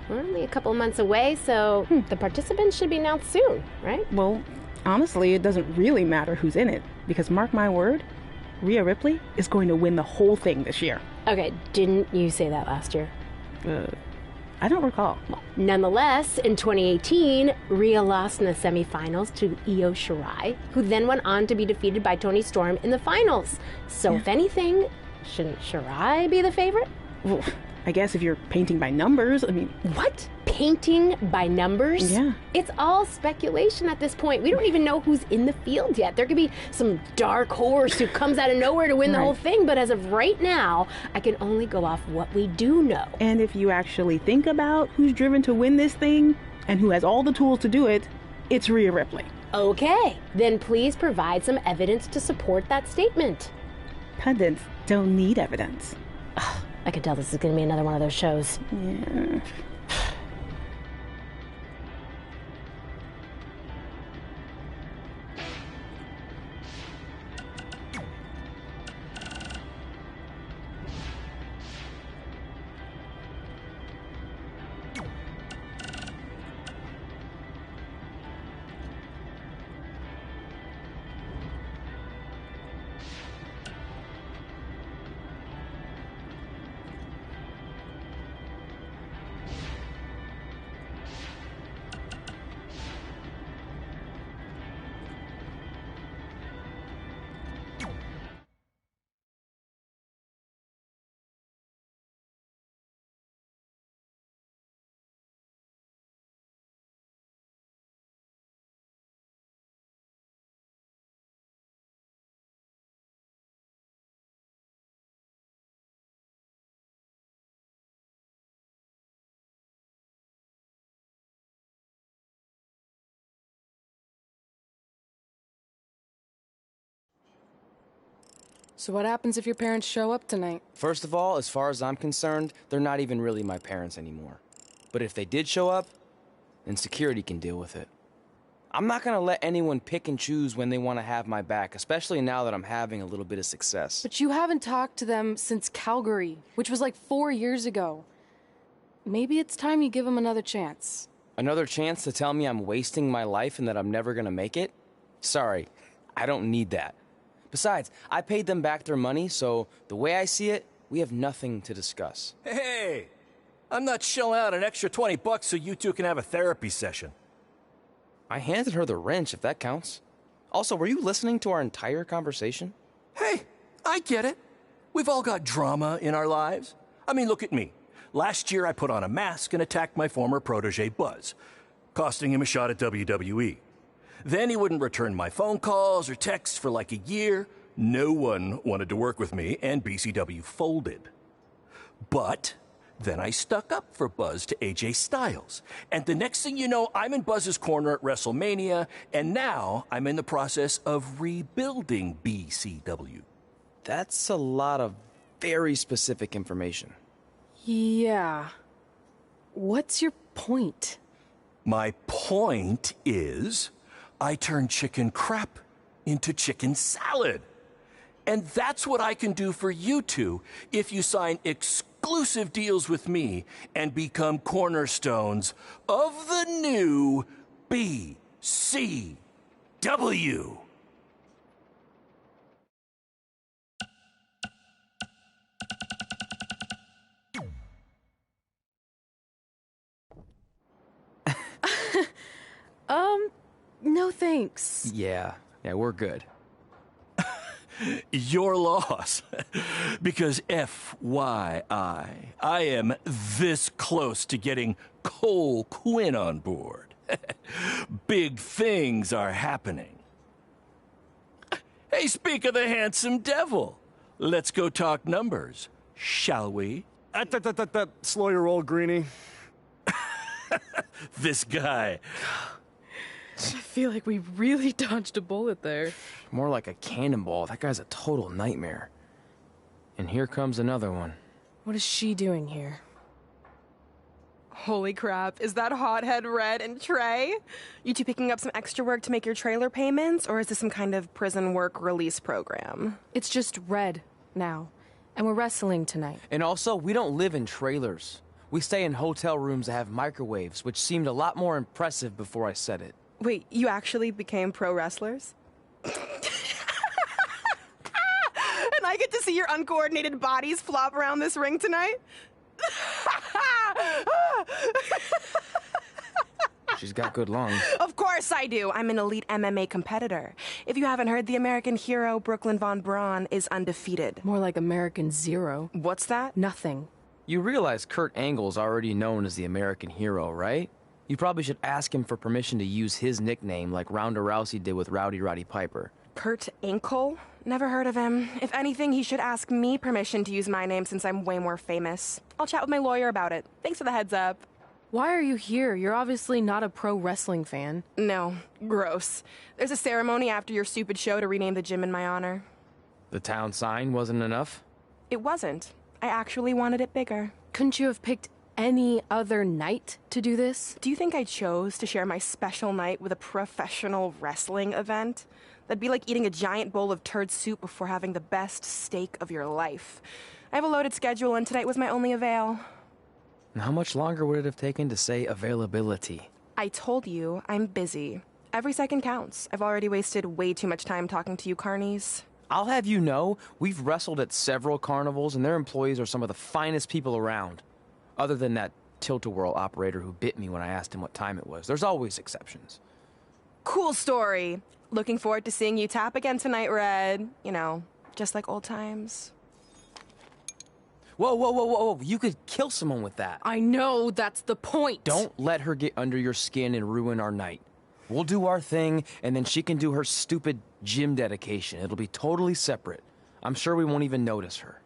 We're only a couple months away, so the participants should be announced soon, right? Well, honestly, it doesn't really matter who's in it, because mark my word, Rhea Ripley is going to win the whole thing this year. Okay, didn't you say that last year? I don't recall. Nonetheless, in 2018, Rhea lost in the semifinals to Io Shirai, who then went on to be defeated by Toni Storm in the finals. So if anything, shouldn't Shirai be the favorite? Well, I guess if you're painting by numbers, I mean... What? Painting by numbers? Yeah. It's all speculation at this point. We don't even know who's in the field yet. There could be some dark horse who comes out of nowhere to win the whole thing, but as of right now, I can only go off what we do know. And if you actually think about who's driven to win this thing, and who has all the tools to do it, it's Rhea Ripley. Okay, then please provide some evidence to support that statement. Pundits don't need evidence. Ugh, I can tell this is going to be another one of those shows. Yeah. So what happens if your parents show up tonight? First of all, as far as I'm concerned, they're not even really my parents anymore. But if they did show up, then security can deal with it. I'm not gonna let anyone pick and choose when they want to have my back, especially now that I'm having a little bit of success. But you haven't talked to them since Calgary, which was like 4 years ago. Maybe it's time you give them another chance. Another chance to tell me I'm wasting my life and that I'm never gonna make it? Sorry, I don't need that. Besides, I paid them back their money, so the way I see it, we have nothing to discuss. Hey, I'm not shelling out an extra $20 so you two can have a therapy session. I handed her the wrench, if that counts. Also, were you listening to our entire conversation? Hey, I get it. We've all got drama in our lives. I mean, look at me. Last year, I put on a mask and attacked my former protege, Buzz, costing him a shot at WWE. Then he wouldn't return my phone calls or texts for like a year. No one wanted to work with me, and BCW folded. But then I stuck up for Buzz to AJ Styles. And the next thing you know, I'm in Buzz's corner at WrestleMania, and now I'm in the process of rebuilding BCW. That's a lot of very specific information. Yeah. What's your point? My point is, I turned chicken crap into chicken salad. And that's what I can do for you two if you sign exclusive deals with me and become cornerstones of the new BCW. No thanks. Yeah, we're good. Your loss. Because FYI, I am this close to getting Cole Quinn on board. Big things are happening. Hey, speak of the handsome devil. Let's go talk numbers, shall we? Slow your roll, Greenie. This guy. I feel like we really dodged a bullet there. More like a cannonball. That guy's a total nightmare. And here comes another one. What is she doing here? Holy crap, is that hothead Red and Trey? You two picking up some extra work to make your trailer payments, or is this some kind of prison work release program? It's just Red now, and we're wrestling tonight. And also, we don't live in trailers. We stay in hotel rooms that have microwaves, which seemed a lot more impressive before I said it. Wait, you actually became pro wrestlers? And I get to see your uncoordinated bodies flop around this ring tonight? She's got good lungs. Of course I do. I'm an elite MMA competitor. If you haven't heard, the American hero, Brooklyn Von Braun, is undefeated. More like American Zero. What's that? Nothing. You realize Kurt Angle's already known as the American hero, right? You probably should ask him for permission to use his nickname like Ronda Rousey did with Rowdy Roddy Piper. Kurt Angle? Never heard of him. If anything, he should ask me permission to use my name since I'm way more famous. I'll chat with my lawyer about it. Thanks for the heads up. Why are you here? You're obviously not a pro wrestling fan. No. Gross. There's a ceremony after your stupid show to rename the gym in my honor. The town sign wasn't enough? It wasn't. I actually wanted it bigger. Couldn't you have picked any other night to do this? Do you think I chose to share my special night with a professional wrestling event? That'd be like eating a giant bowl of turd soup before having the best steak of your life. I have a loaded schedule, and tonight was my only avail. How much longer would it have taken to say availability? I told you, I'm busy. Every second counts. I've already wasted way too much time talking to you carnies. I'll have you know, we've wrestled at several carnivals, and their employees are some of the finest people around. Other than that tilt-a-whirl operator who bit me when I asked him what time it was. There's always exceptions. Cool story. Looking forward to seeing you tap again tonight, Red. You know, just like old times. Whoa, whoa, whoa, whoa, whoa. You could kill someone with that. I know, that's the point. Don't let her get under your skin and ruin our night. We'll do our thing, and then she can do her stupid gym dedication. It'll be totally separate. I'm sure we won't even notice her.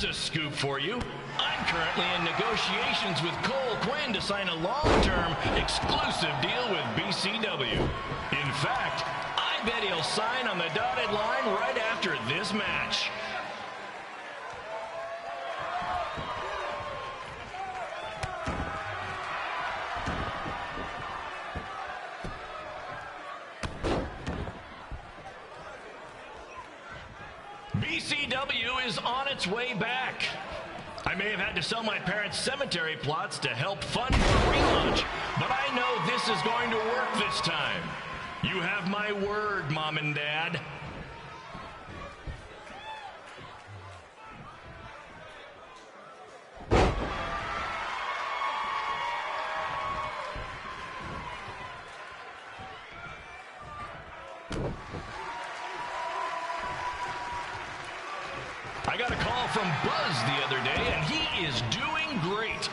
Here's a scoop for you. I'm currently in negotiations with Cole Quinn to sign a long-term, exclusive deal with BCW. In fact, I bet he'll sign on the dotted line right after this match. BCW is on its way back. I may have had to sell my parents' cemetery plots to help fund the relaunch, but I know this is going to work this time. You have my word, Mom and Dad. I got a call from Buzz the other day, and he is doing great.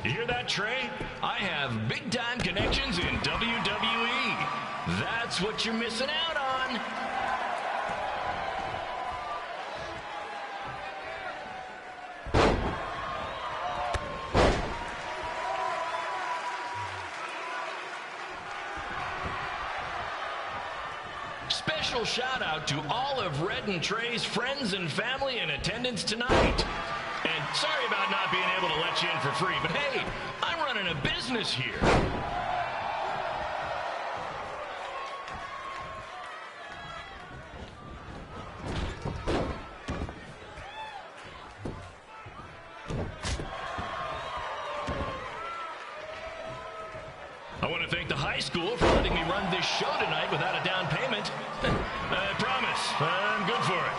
You hear that, Trey? I have big-time connections in WWE. That's what you're missing out on. Special shout out to all of Red and Trey's friends and family in attendance tonight. And sorry about not being able to let you in for free, but hey, I'm running a business here. I want to thank the high school for letting me run this show tonight without a down payment. I promise, I'm good for it.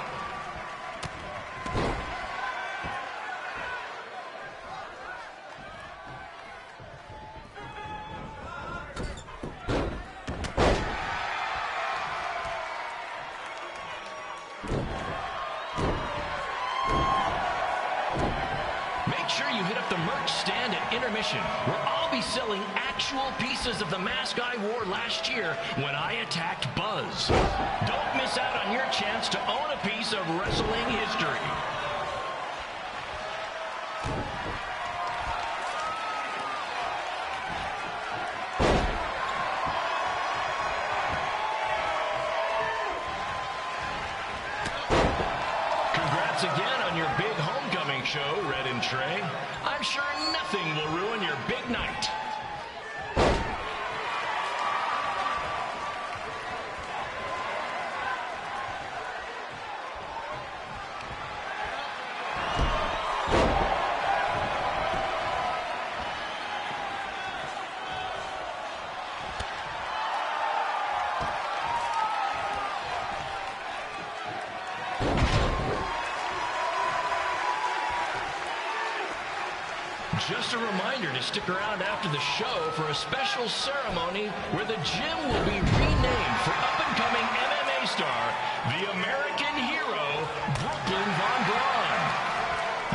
Make sure you hit up the merch stand at intermission, where I'll be selling actual pieces of the mask I wore last year when I attacked Buzz. Don't miss out on your chance to own a piece of wrestling history. Congrats again on your big homecoming show, Red and Trey. I'm sure nothing will ruin your big night. Just a reminder to stick around after the show for a special ceremony where the gym will be renamed for up-and-coming MMA star, the American hero, Brooklyn Von Braun.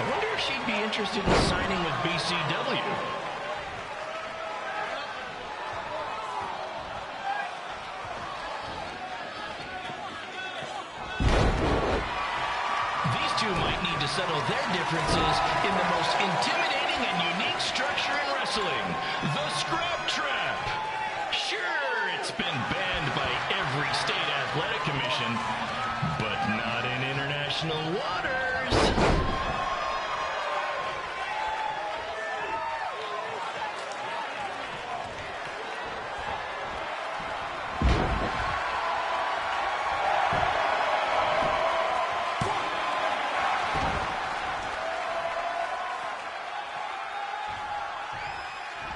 I wonder if she'd be interested in signing with BCW. These two might need to settle their differences in the most intimidating and unique structure in wrestling, the Scrap Trap. Sure, it's been banned by every state athletic commission, but not in international waters.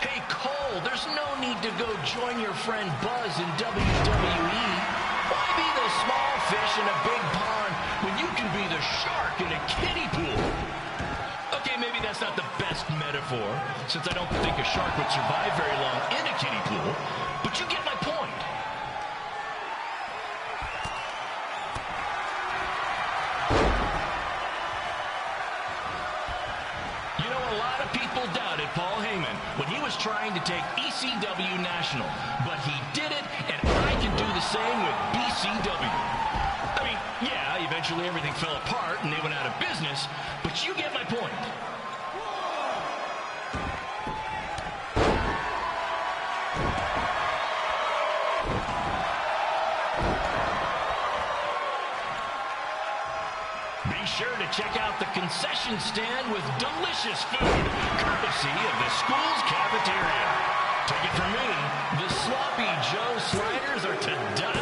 Hey, Cole, there's no need to go join your friend Buzz in WWE. Why be the small fish in a big pond when you can be the shark in a kiddie pool? Okay, maybe that's not the best metaphor, since I don't think a shark would survive very long in a kiddie pool, but you get my point. You know, a lot of people doubted Paul Heyman when he was trying to take ECW National, but he did it, and I can do the same with BCW. I mean, yeah, eventually everything fell apart and they went out of business, but you get my point. Be sure to check out the concession stand with delicious food, courtesy of the school's cafeteria. Take it from me, the Sloppy Joe sliders are to die.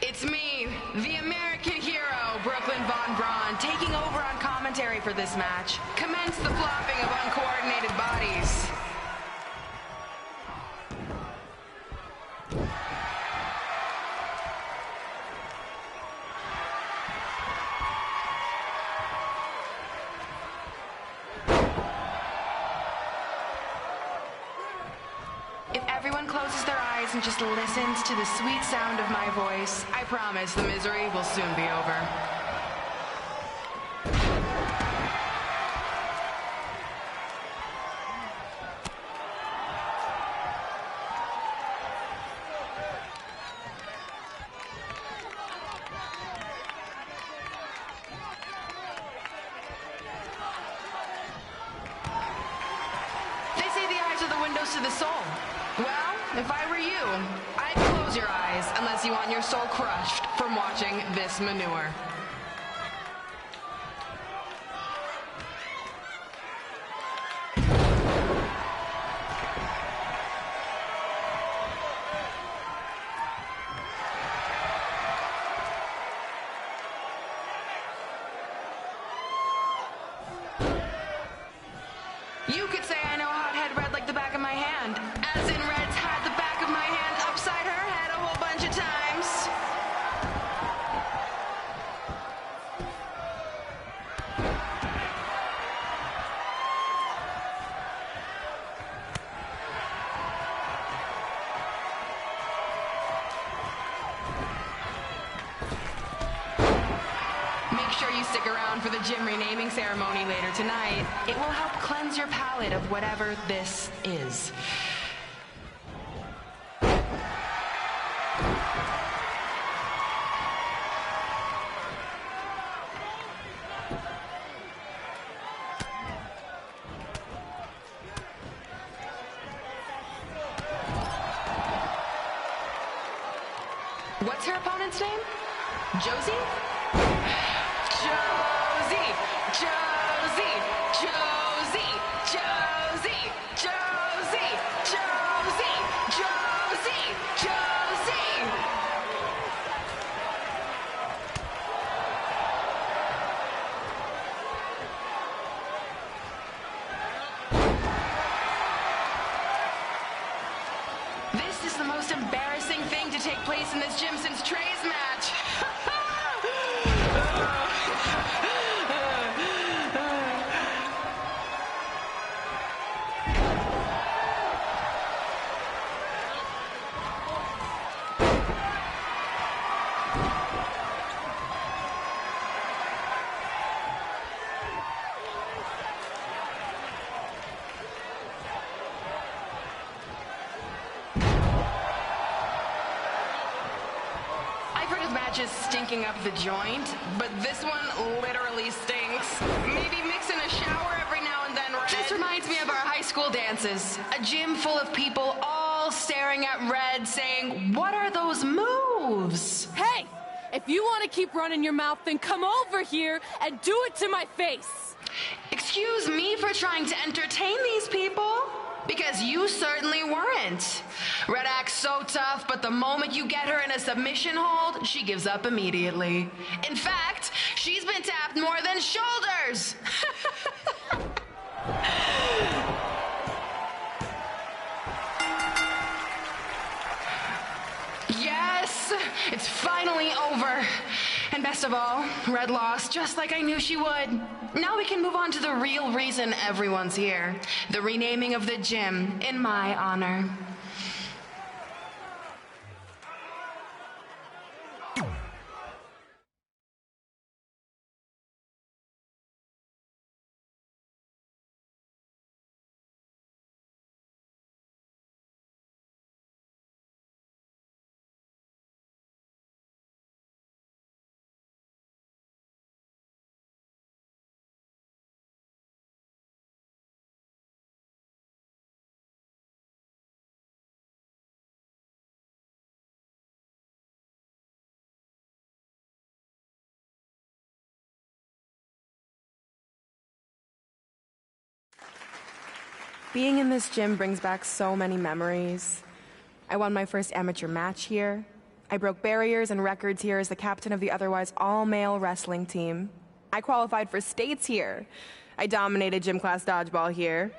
It's me, the American hero, Brooklyn Von Braun, taking over on commentary for this match. Commence the flopping of uncoordinated bodies. If everyone closes their eyes and just listens to the sweet sound of my voice, I promise the misery will soon be over. They say the eyes are the windows to the soul. Well, if I were you, I'd close your eyes unless you want your soul crushed from watching this manure. You could say I know hothead red like the back of my hand, as in Red's had the back of my hand upside her head a whole bunch of times. stick around for the gym renaming ceremony later tonight. It will help cleanse your palate of whatever this is. What's her opponent's name? Josie? Josie! Josie! Josie! Josie! Josie! Josie! Josie! Josie! This is the most embarrassing thing to take place in this gym since Trey's match. Matches stinking up the joint, but this one literally stinks. Maybe mix in a shower every now and then, Red. This reminds me of our high school dances. A gym full of people all staring at Red saying, "What are those moves?" Hey, if you want to keep running your mouth, then come over here and do it to my face. Excuse me for trying to entertain these people? Because you certainly weren't. Red acts so tough, but the moment you get her in a submission hold, she gives up immediately. In fact, she's been tapped more than shoulders. Yes, it's finally over. And best of all, Red lost just like I knew she would. Now we can move on to the real reason everyone's here. The renaming of the gym in my honor. Being in this gym brings back so many memories. I won my first amateur match here. I broke barriers and records here as the captain of the otherwise all-male wrestling team. I qualified for states here. I dominated gym class dodgeball here.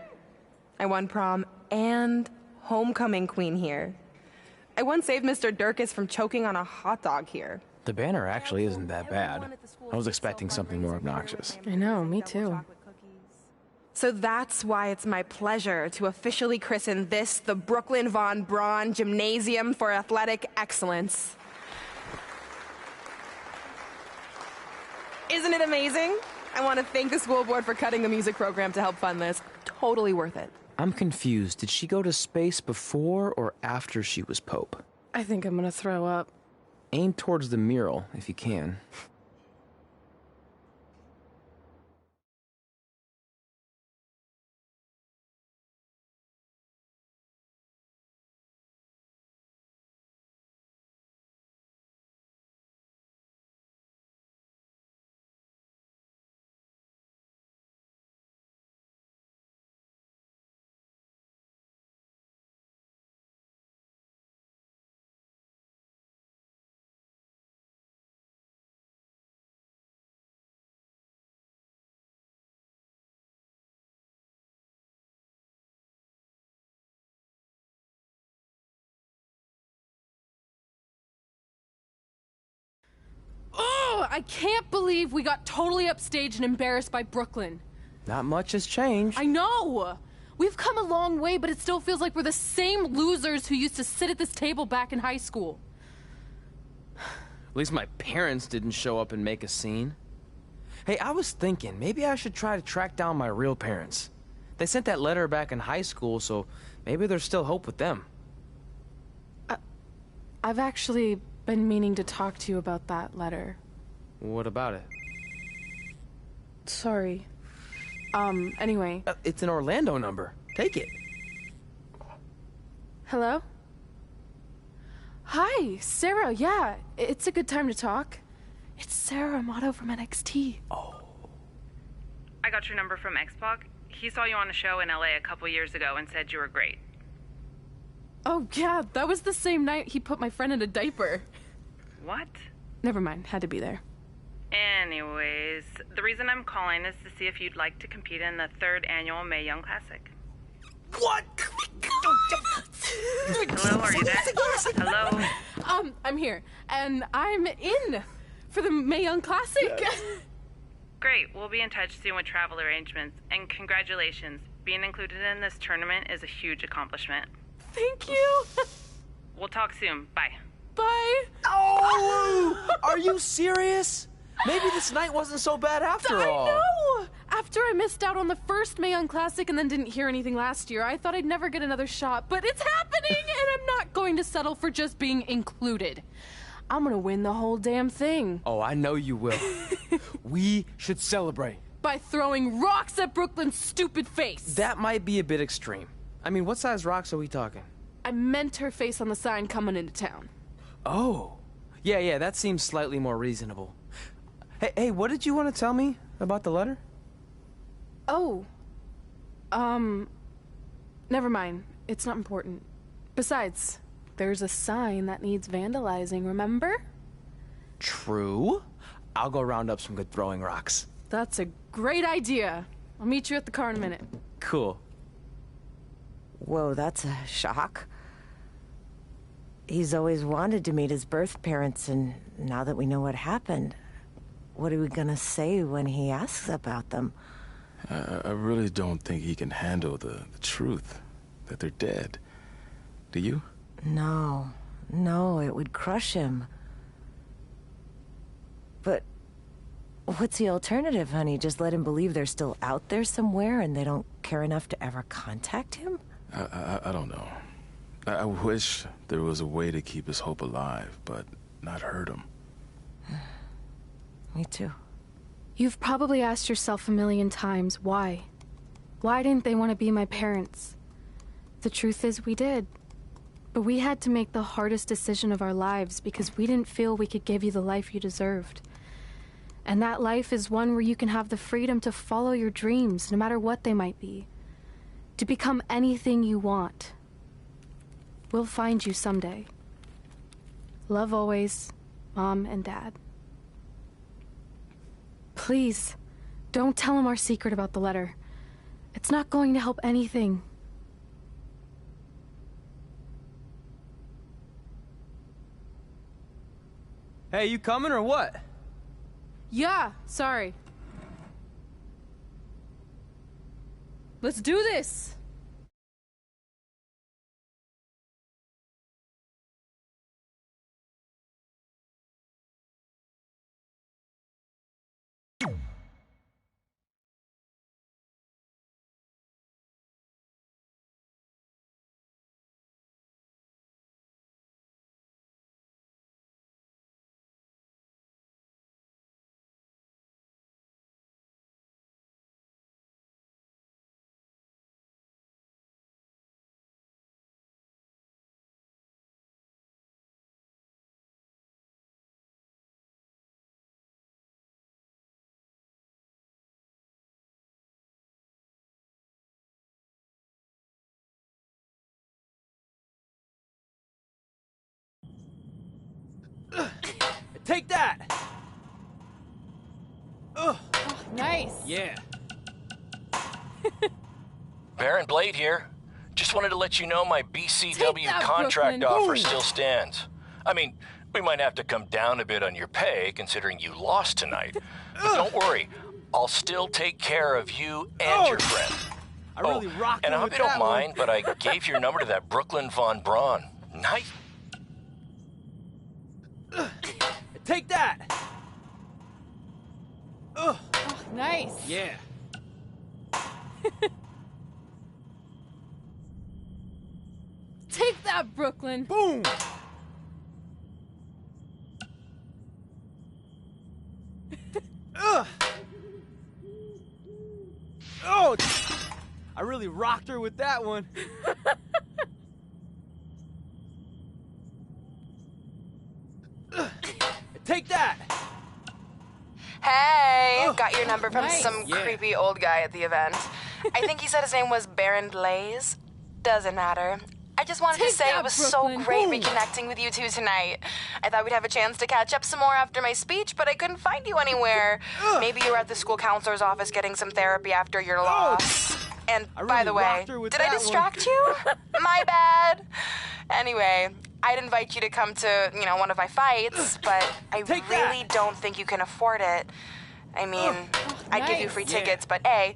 I won prom and homecoming queen here. I once saved Mr. Durkis from choking on a hot dog here. The banner actually isn't that bad. I was expecting something more obnoxious. I know, me too. So that's why it's my pleasure to officially christen this the Brooklyn Von Braun Gymnasium for Athletic Excellence. Isn't it amazing? I want to thank the school board for cutting the music program to help fund this. Totally worth it. I'm confused. Did she go to space before or after she was Pope? I think I'm gonna throw up. Aim towards the mural, if you can. Oh, I can't believe we got totally upstaged and embarrassed by Brooklyn. Not much has changed. I know! We've come a long way, but it still feels like we're the same losers who used to sit at this table back in high school. At least my parents didn't show up and make a scene. Hey, I was thinking, maybe I should try to track down my real parents. They sent that letter back in high school, so maybe there's still hope with them. I've actually been meaning to talk to you about that letter. What about it? Sorry. Anyway. It's an Orlando number. Take it. Hello? Hi, Sarah. Yeah, it's a good time to talk. It's Sarah Amato from NXT. Oh. I got your number from Xbox. He saw you on a show in LA a couple years ago and said you were great. Oh, yeah, that was the same night he put my friend in a diaper. What? Never mind, had to be there. Anyways, the reason I'm calling is to see if you'd like to compete in the 3rd annual Mae Young Classic. What? Hello, are you there? Hello? I'm here, and I'm in for the Mae Young Classic. Great, we'll be in touch soon with travel arrangements, and congratulations. Being included in this tournament is a huge accomplishment. Thank you. We'll talk soon. Bye. Bye. Oh! Are you serious? Maybe this night wasn't so bad after all. I know! After I missed out on the first Mae Young Classic and then didn't hear anything last year, I thought I'd never get another shot, but it's happening, and I'm not going to settle for just being included. I'm gonna win the whole damn thing. Oh, I know you will. We should celebrate. By throwing rocks at Brooklyn's stupid face. That might be a bit extreme. I mean, what size rocks are we talking? I meant her face on the sign coming into town. Oh. Yeah, that seems slightly more reasonable. Hey, what did you want to tell me about the letter? Oh. Never mind. It's not important. Besides, there's a sign that needs vandalizing, remember? True. I'll go round up some good throwing rocks. That's a great idea. I'll meet you at the car in a minute. Cool. Whoa, that's a shock. He's always wanted to meet his birth parents, and now that we know what happened, what are we gonna say when he asks about them? I really don't think he can handle the truth, that they're dead. Do you? No, it would crush him. But what's the alternative, honey? Just let him believe they're still out there somewhere and they don't care enough to ever contact him? I don't know. I wish there was a way to keep his hope alive, but not hurt him. Me too. You've probably asked yourself a million times, why? Why didn't they want to be my parents? The truth is, we did. But we had to make the hardest decision of our lives because we didn't feel we could give you the life you deserved. And that life is one where you can have the freedom to follow your dreams, no matter what they might be. To become anything you want. We'll find you someday. Love always, Mom and Dad. Please, don't tell him our secret about the letter. It's not going to help anything. Hey, you coming or what? Yeah, sorry. Let's do this! Take that! Oh, nice. Yeah. Baron Blade here. Just wanted to let you know my BCW contract offer still stands. I mean, we might have to come down a bit on your pay, considering you lost tonight. But don't worry, I'll still take care of you and your friend. I really rocked and I hope with you don't that mind, one. but I gave your number to that Brooklyn Von Braun. Nice. Take that! Nice. Yeah. Take that, Brooklyn. Boom. Ugh. Oh, I really rocked her with that one. Take that. Hey, got your number from nice. some creepy old guy at the event. I think he said his name was Baron Blaze. Doesn't matter. I just wanted to say it was Brooklyn. so great reconnecting with you two tonight. I thought we'd have a chance to catch up some more after my speech, but I couldn't find you anywhere. Maybe you were at the school counselor's office getting some therapy after your loss. And by the way, did I distract you? My bad. Anyway, I'd invite you to come to, one of my fights, but I really don't think you can afford it. I mean, I'd give you free tickets, but A,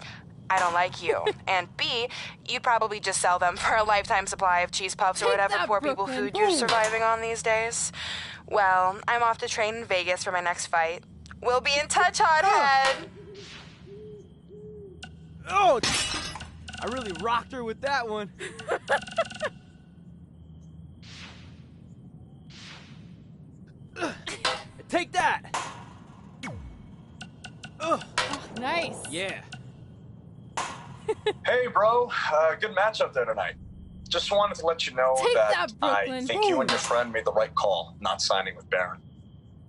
I don't like you. And B, you'd probably just sell them for a lifetime supply of cheese puffs or whatever poor people food you're surviving on these days. Well, I'm off to train in Vegas for my next fight. We'll be in touch, hothead. Oh, I really rocked her with that one. Take that. Nice. Yeah. Hey, bro. Good match up there tonight. Just wanted to let you know that I think you and your friend made the right call not signing with Baron.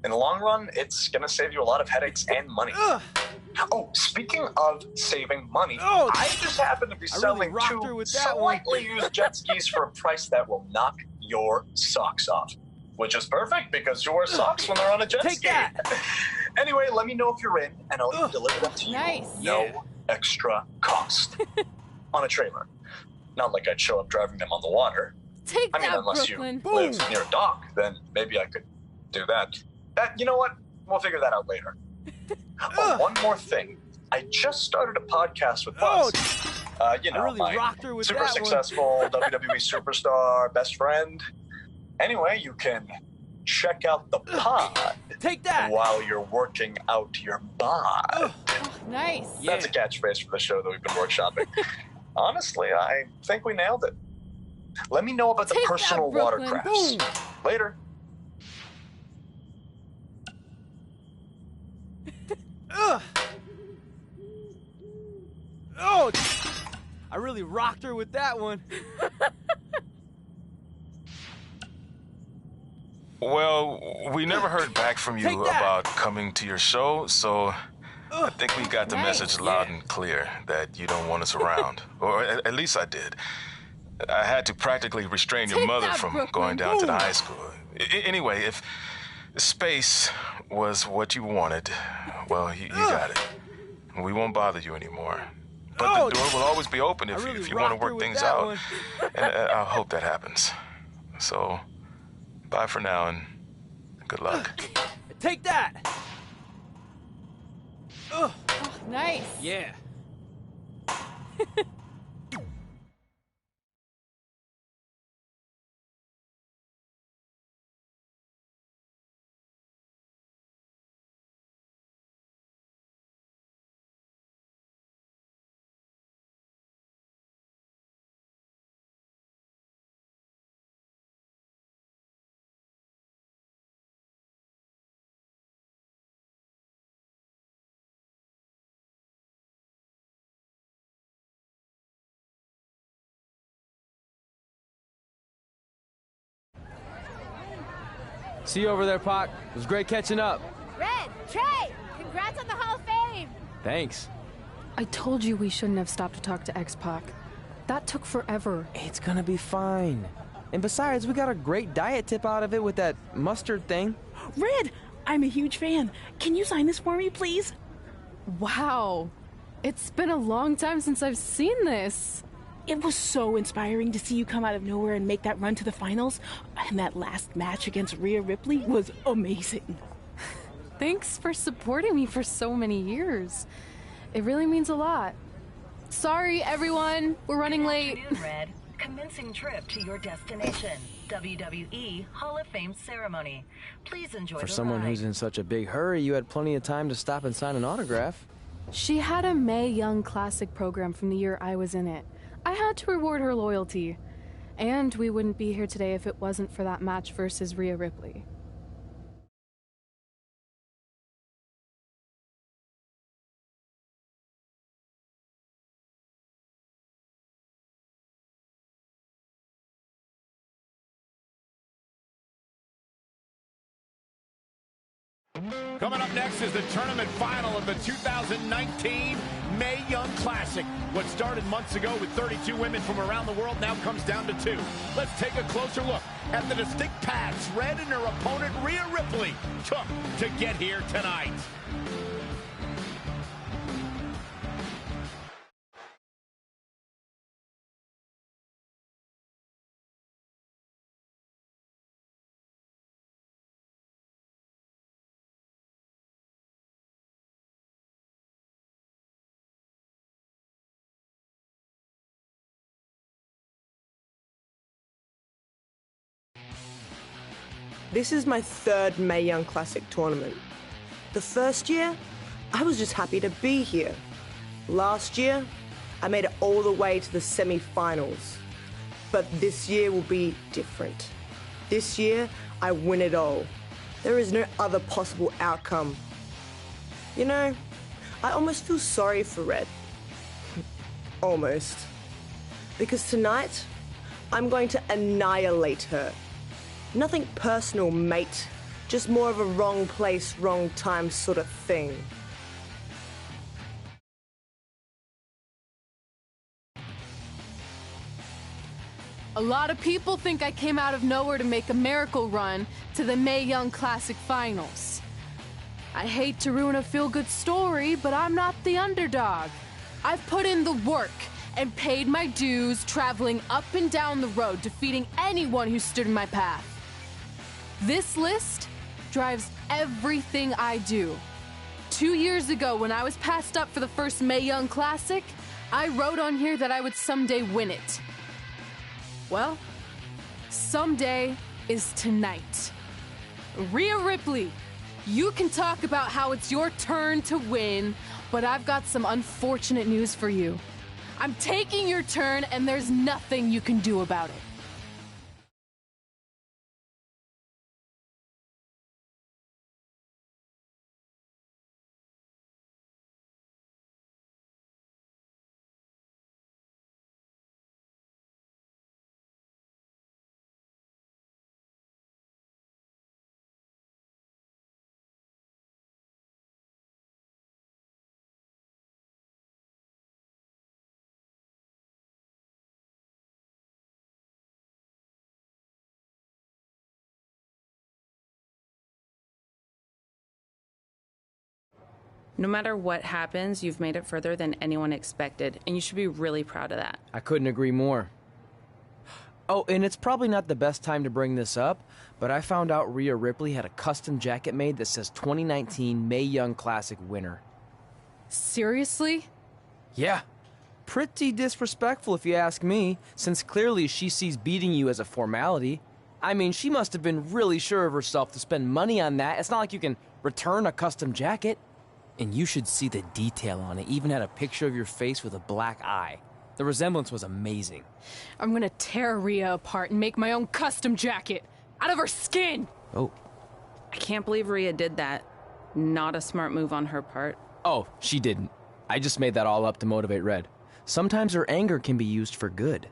In the long run, it's going to save you a lot of headaches and money. Oh, speaking of saving money, I just happen to be selling two slightly used jet skis for a price that will knock your socks off. Which is perfect because you wear socks when they're on a jet ski. Anyway, let me know if you're in, and I'll deliver them to you. No extra cost. On a trailer. Not like I'd show up driving them on the water. Take that, unless Brooklyn. you live near a dock, then maybe I could do that. You know what? We'll figure that out later. Oh, one more thing. I just started a podcast with Buzz. My super successful WWE superstar best friend. Anyway, you can check out the pod while you're working out your bod. Nice. That's a catchphrase for the show that we've been workshopping. Honestly, I think we nailed it. Let me know about the personal watercrafts. Later. Oh, I really rocked her with that one. Well, we never heard back from you about coming to your show, so I think we got the message loud and clear that you don't want us around. Or at least I did. I had to practically restrain your mother from going down to the high school. Anyway, if space was what you wanted, well, you got it. We won't bother you anymore. But the door will always be open if you want to work things out. And I hope that happens. So, bye for now and good luck. Take that! Nice. Yeah. See you over there, Pac. It was great catching up. Red, Trey, congrats on the Hall of Fame. Thanks. I told you we shouldn't have stopped to talk to X-Pac. That took forever. It's gonna be fine. And besides, we got a great diet tip out of it with that mustard thing. Red, I'm a huge fan. Can you sign this for me, please? Wow. It's been a long time since I've seen this. It was so inspiring to see you come out of nowhere and make that run to the finals. And that last match against Rhea Ripley was amazing. Thanks for supporting me for so many years. It really means a lot. Sorry, everyone. We're running late. Good afternoon, Red. Commencing trip to your destination. WWE Hall of Fame ceremony. Please enjoy For the someone ride. who's in such a big hurry, you had plenty of time to stop and sign an autograph. She had a Mae Young Classic program from the year I was in it. I had to reward her loyalty. And we wouldn't be here today if it wasn't for that match versus Rhea Ripley. Coming up next is the tournament final of the 2019 Mae Young Classic. What started months ago with 32 women from around the world now comes down to 2. Let's take a closer look at the distinct paths Red and her opponent Rhea Ripley took to get here tonight. This is my 3rd Mae Young Classic tournament. The first year, I was just happy to be here. Last year, I made it all the way to the semi-finals. But this year will be different. This year, I win it all. There is no other possible outcome. You know, I almost feel sorry for Red. Almost. Because tonight, I'm going to annihilate her. Nothing personal, mate. Just more of a wrong place, wrong time sort of thing. A lot of people think I came out of nowhere to make a miracle run to the Mae Young Classic Finals. I hate to ruin a feel-good story, but I'm not the underdog. I've put in the work and paid my dues traveling up and down the road, defeating anyone who stood in my path. This list drives everything I do. 2 years ago, when I was passed up for the first Mae Young Classic, I wrote on here that I would someday win it. Well, someday is tonight. Rhea Ripley, you can talk about how it's your turn to win, but I've got some unfortunate news for you. I'm taking your turn, and there's nothing you can do about it. No matter what happens, you've made it further than anyone expected, and you should be really proud of that. I couldn't agree more. Oh, and it's probably not the best time to bring this up, but I found out Rhea Ripley had a custom jacket made that says 2019 Mae Young Classic winner. Seriously? Yeah. Pretty disrespectful if you ask me, since clearly she sees beating you as a formality. I mean, she must have been really sure of herself to spend money on that. It's not like you can return a custom jacket. And you should see the detail on it. Even had a picture of your face with a black eye. The resemblance was amazing. I'm gonna tear Rhea apart and make my own custom jacket out of her skin. Oh. I can't believe Rhea did that. Not a smart move on her part. Oh, she didn't. I just made that all up to motivate Red. Sometimes her anger can be used for good.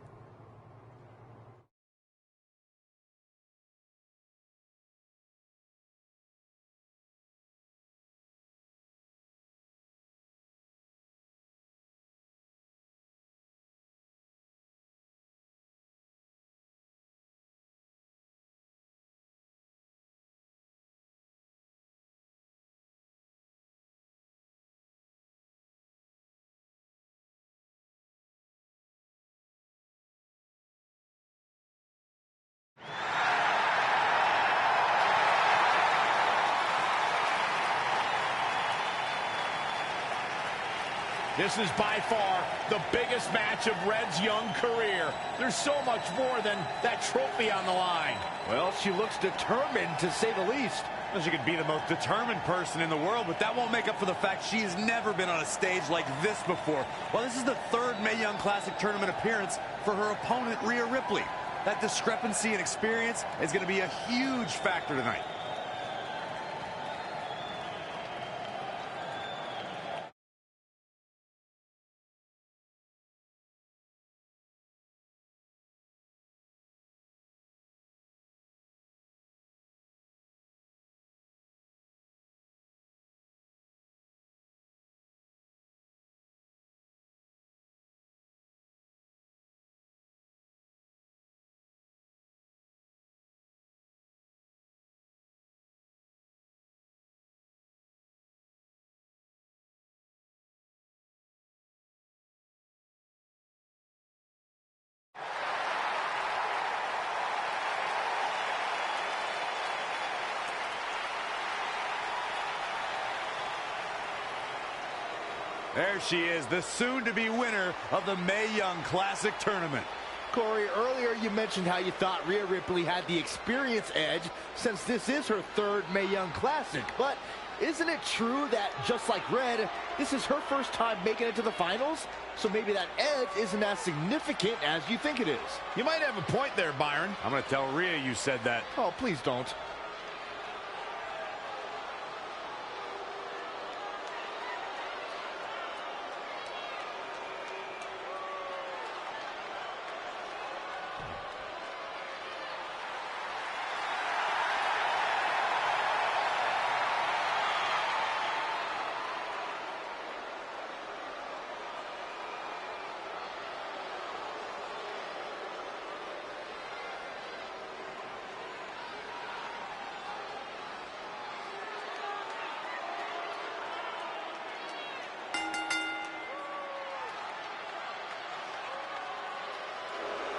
This is by far the biggest match of Red's young career. There's so much more than that trophy on the line. Well, she looks determined, to say the least. Well, she could be the most determined person in the world, but that won't make up for the fact she has never been on a stage like this before. Well, this is the third Mae Young Classic tournament appearance for her opponent, Rhea Ripley. That discrepancy in experience is going to be a huge factor tonight. There she is, the soon-to-be winner of the Mae Young Classic Tournament. Corey, earlier you mentioned how you thought Rhea Ripley had the experience edge since this is her third Mae Young Classic. But isn't it true that, just like Red, this is her first time making it to the finals? So maybe that edge isn't as significant as you think it is. You might have a point there, Byron. I'm going to tell Rhea you said that. Oh, please don't.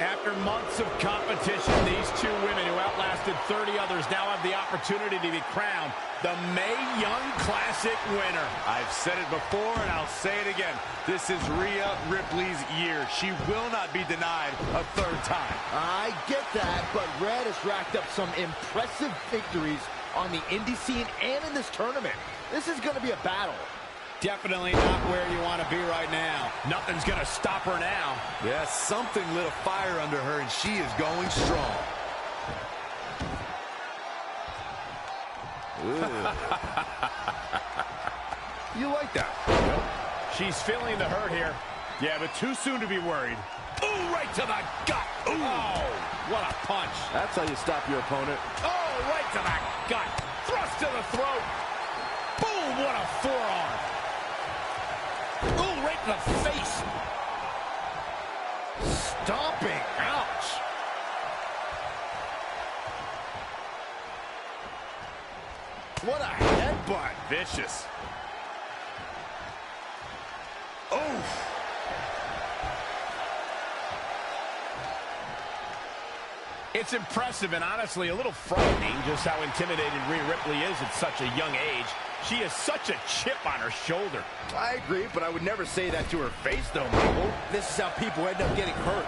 After months of competition, these two women who outlasted 30 others now have the opportunity to be crowned the Mae Young Classic winner. I've said it before and I'll say it again. This is Rhea Ripley's year. She will not be denied a third time. I get that, but Red has racked up some impressive victories on the indie scene and in this tournament. This is going to be a battle. Definitely not where you want to be right now. Nothing's going to stop her now. Yes, something lit a fire under her, and she is going strong. You like that? Nope. She's feeling the hurt here. Yeah, but too soon to be worried. Ooh, right to the gut. Ooh. Oh, what a punch. That's how you stop your opponent. Oh, right to the gut. Thrust to the throat. Boom, what a forearm. Ooh, right to the face. Stomping. Ouch. What a headbutt. Vicious. Oh. It's impressive and honestly a little frightening just how intimidated Rhea Ripley is at such a young age. She has such a chip on her shoulder. I agree, but I would never say that to her face, though, Michael. This is how people end up getting hurt.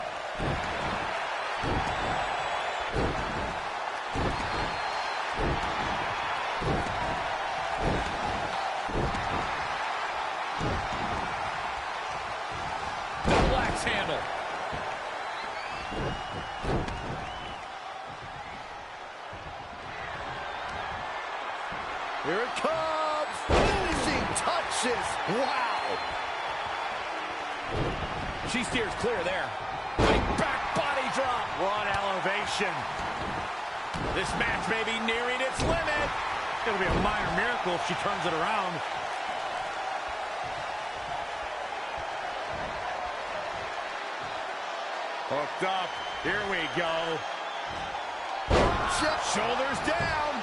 Double axe handle. Here it comes! Finishing touches! Wow! She steers clear there. Big back body drop. What elevation. This match may be nearing its limit. It's going to be a minor miracle if she turns it around. Hooked up. Here we go. Shoulders down.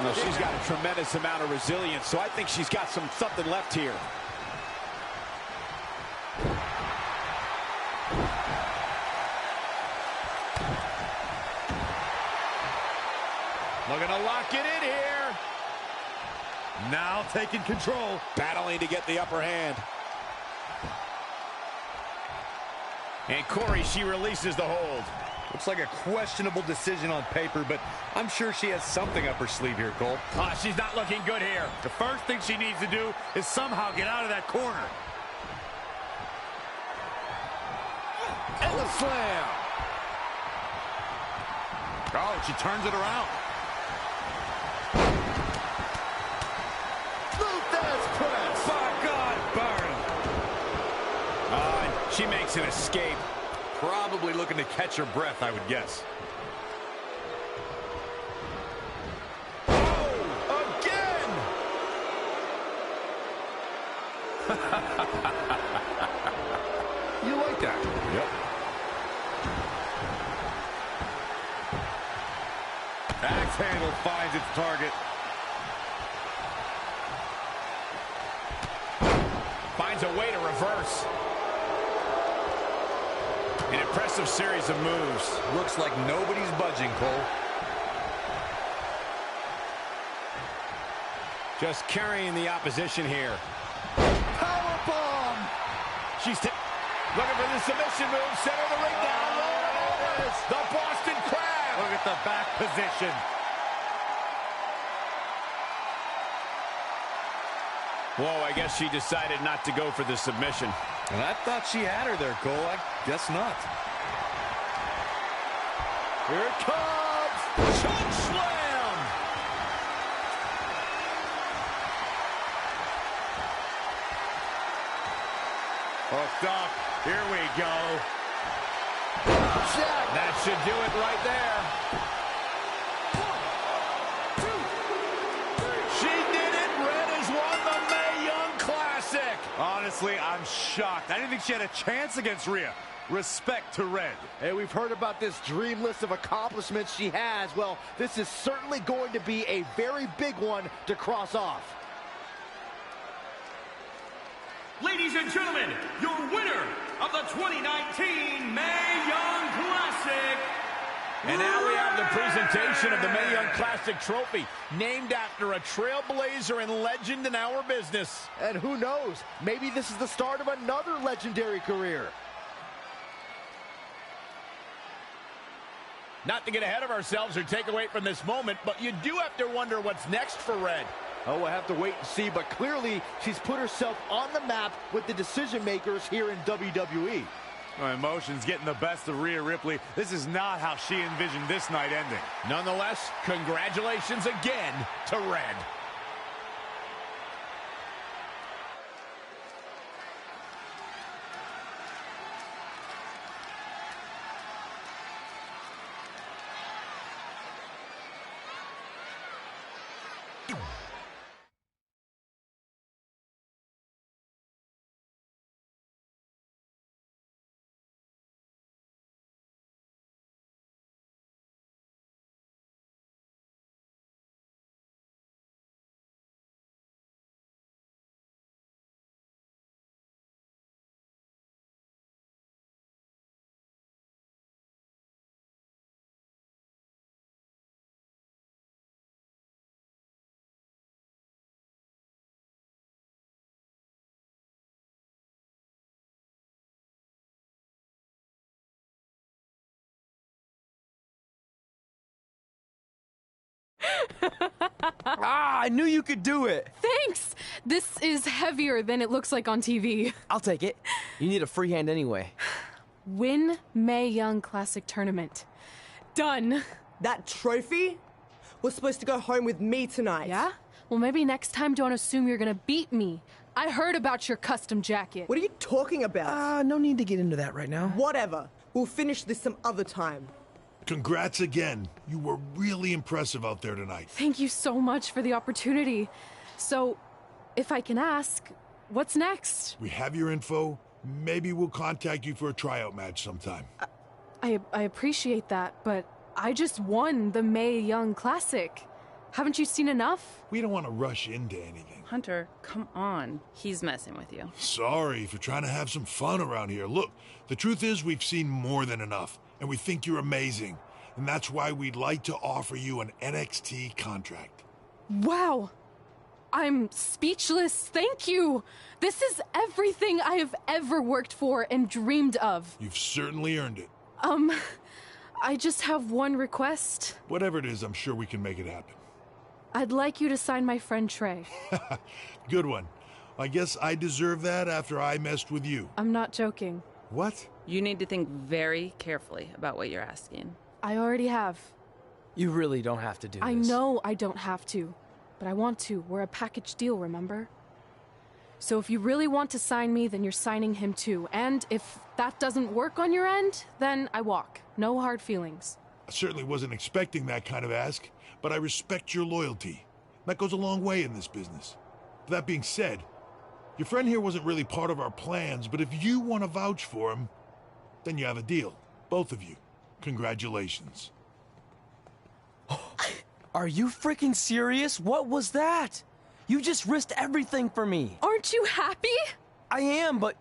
Well, she's got a tremendous amount of resilience, so I think she's got something left here. Looking to lock it in here. Now taking control. Battling to get the upper hand. And Corey, she releases the hold. Looks like a questionable decision on paper, but I'm sure she has something up her sleeve here, Cole. She's not looking good here. The first thing she needs to do is somehow get out of that corner. And the slam. Oh, she turns it around. Press. My God, burn. She makes an escape. Probably looking to catch her breath, I would guess. Oh, again! You like that? Yep. Axe handle finds its target. Finds a way to reverse. An impressive series of moves. Looks like nobody's budging, Cole. Just carrying the opposition here. Powerbomb! She's looking for the submission move. Center of the ring down. The Boston Crab. Look at the back position. Whoa, I guess she decided not to go for the submission. And I thought she had her there, Cole. I guess not. Here it comes. Choke slam. Hooked up. Here we go. Jack. That should do it right there. 1, 2, 3. She did it. Red has won the Mae Young Classic. Honestly, I'm shocked. I didn't think she had a chance against Rhea. Respect to Red. Hey, we've heard about this dream list of accomplishments she has. Well, this is certainly going to be a very big one to cross off. Ladies and gentlemen, your winner of the 2019 Mae Young Classic. And now we have the presentation of the Mae Young Classic trophy, named after a trailblazer and legend in our business. And who knows, maybe this is the start of another legendary career. Not to get ahead of ourselves or take away from this moment, but you do have to wonder what's next for Red. Oh, we'll have to wait and see, but clearly she's put herself on the map with the decision makers here in WWE. My emotions getting the best of Rhea Ripley. This is not how she envisioned this night ending. Nonetheless, congratulations again to Red. I knew you could do it. Thanks! This is heavier than it looks like on TV. I'll take it. You need a free hand anyway. Win Mae Young Classic Tournament. Done. That trophy was supposed to go home with me tonight. Yeah? Well, maybe next time don't assume you're gonna beat me. I heard about your custom jacket. What are you talking about? No need to get into that right now. Whatever. We'll finish this some other time. Congrats again. You were really impressive out there tonight. Thank you so much for the opportunity. So, if I can ask, what's next? We have your info. Maybe we'll contact you for a tryout match sometime. I appreciate that, but I just won the Mae Young Classic. Haven't you seen enough? We don't want to rush into anything. Hunter, come on. He's messing with you. Sorry for trying to have some fun around here. Look, the truth is we've seen more than enough, and we think you're amazing. And that's why we'd like to offer you an NXT contract. Wow! I'm speechless. Thank you. This is everything I have ever worked for and dreamed of. You've certainly earned it. I just have one request. Whatever it is, I'm sure we can make it happen. I'd like you to sign my friend Trey. Good one. I guess I deserve that after I messed with you. I'm not joking. What? You need to think very carefully about what you're asking. I already have. You really don't have to do this. I know I don't have to, but I want to. We're a package deal, remember? So if you really want to sign me, then you're signing him too. And if that doesn't work on your end, then I walk. No hard feelings. I certainly wasn't expecting that kind of ask, but I respect your loyalty. That goes a long way in this business. That being said, your friend here wasn't really part of our plans, but if you want to vouch for him, then you have a deal. Both of you. Congratulations. Are you freaking serious? What was that? You just risked everything for me. Aren't you happy? I am, but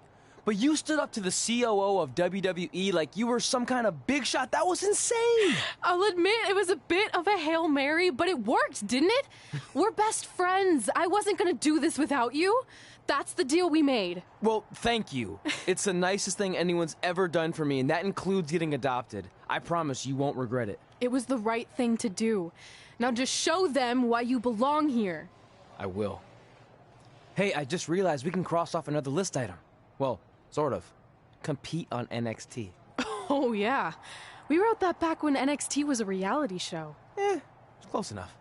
you stood up to the COO of WWE like you were some kind of big shot. That was insane. I'll admit it was a bit of a Hail Mary, but it worked, didn't it? We're best friends. I wasn't gonna do this without you. That's the deal we made. Well, thank you. It's the nicest thing anyone's ever done for me, and that includes getting adopted. I promise you won't regret it. It was the right thing to do. Now just show them why you belong here. I will. Hey, I just realized we can cross off another list item. Well, sort of. Compete on NXT. Oh, yeah. We wrote that back when NXT was a reality show. It's close enough.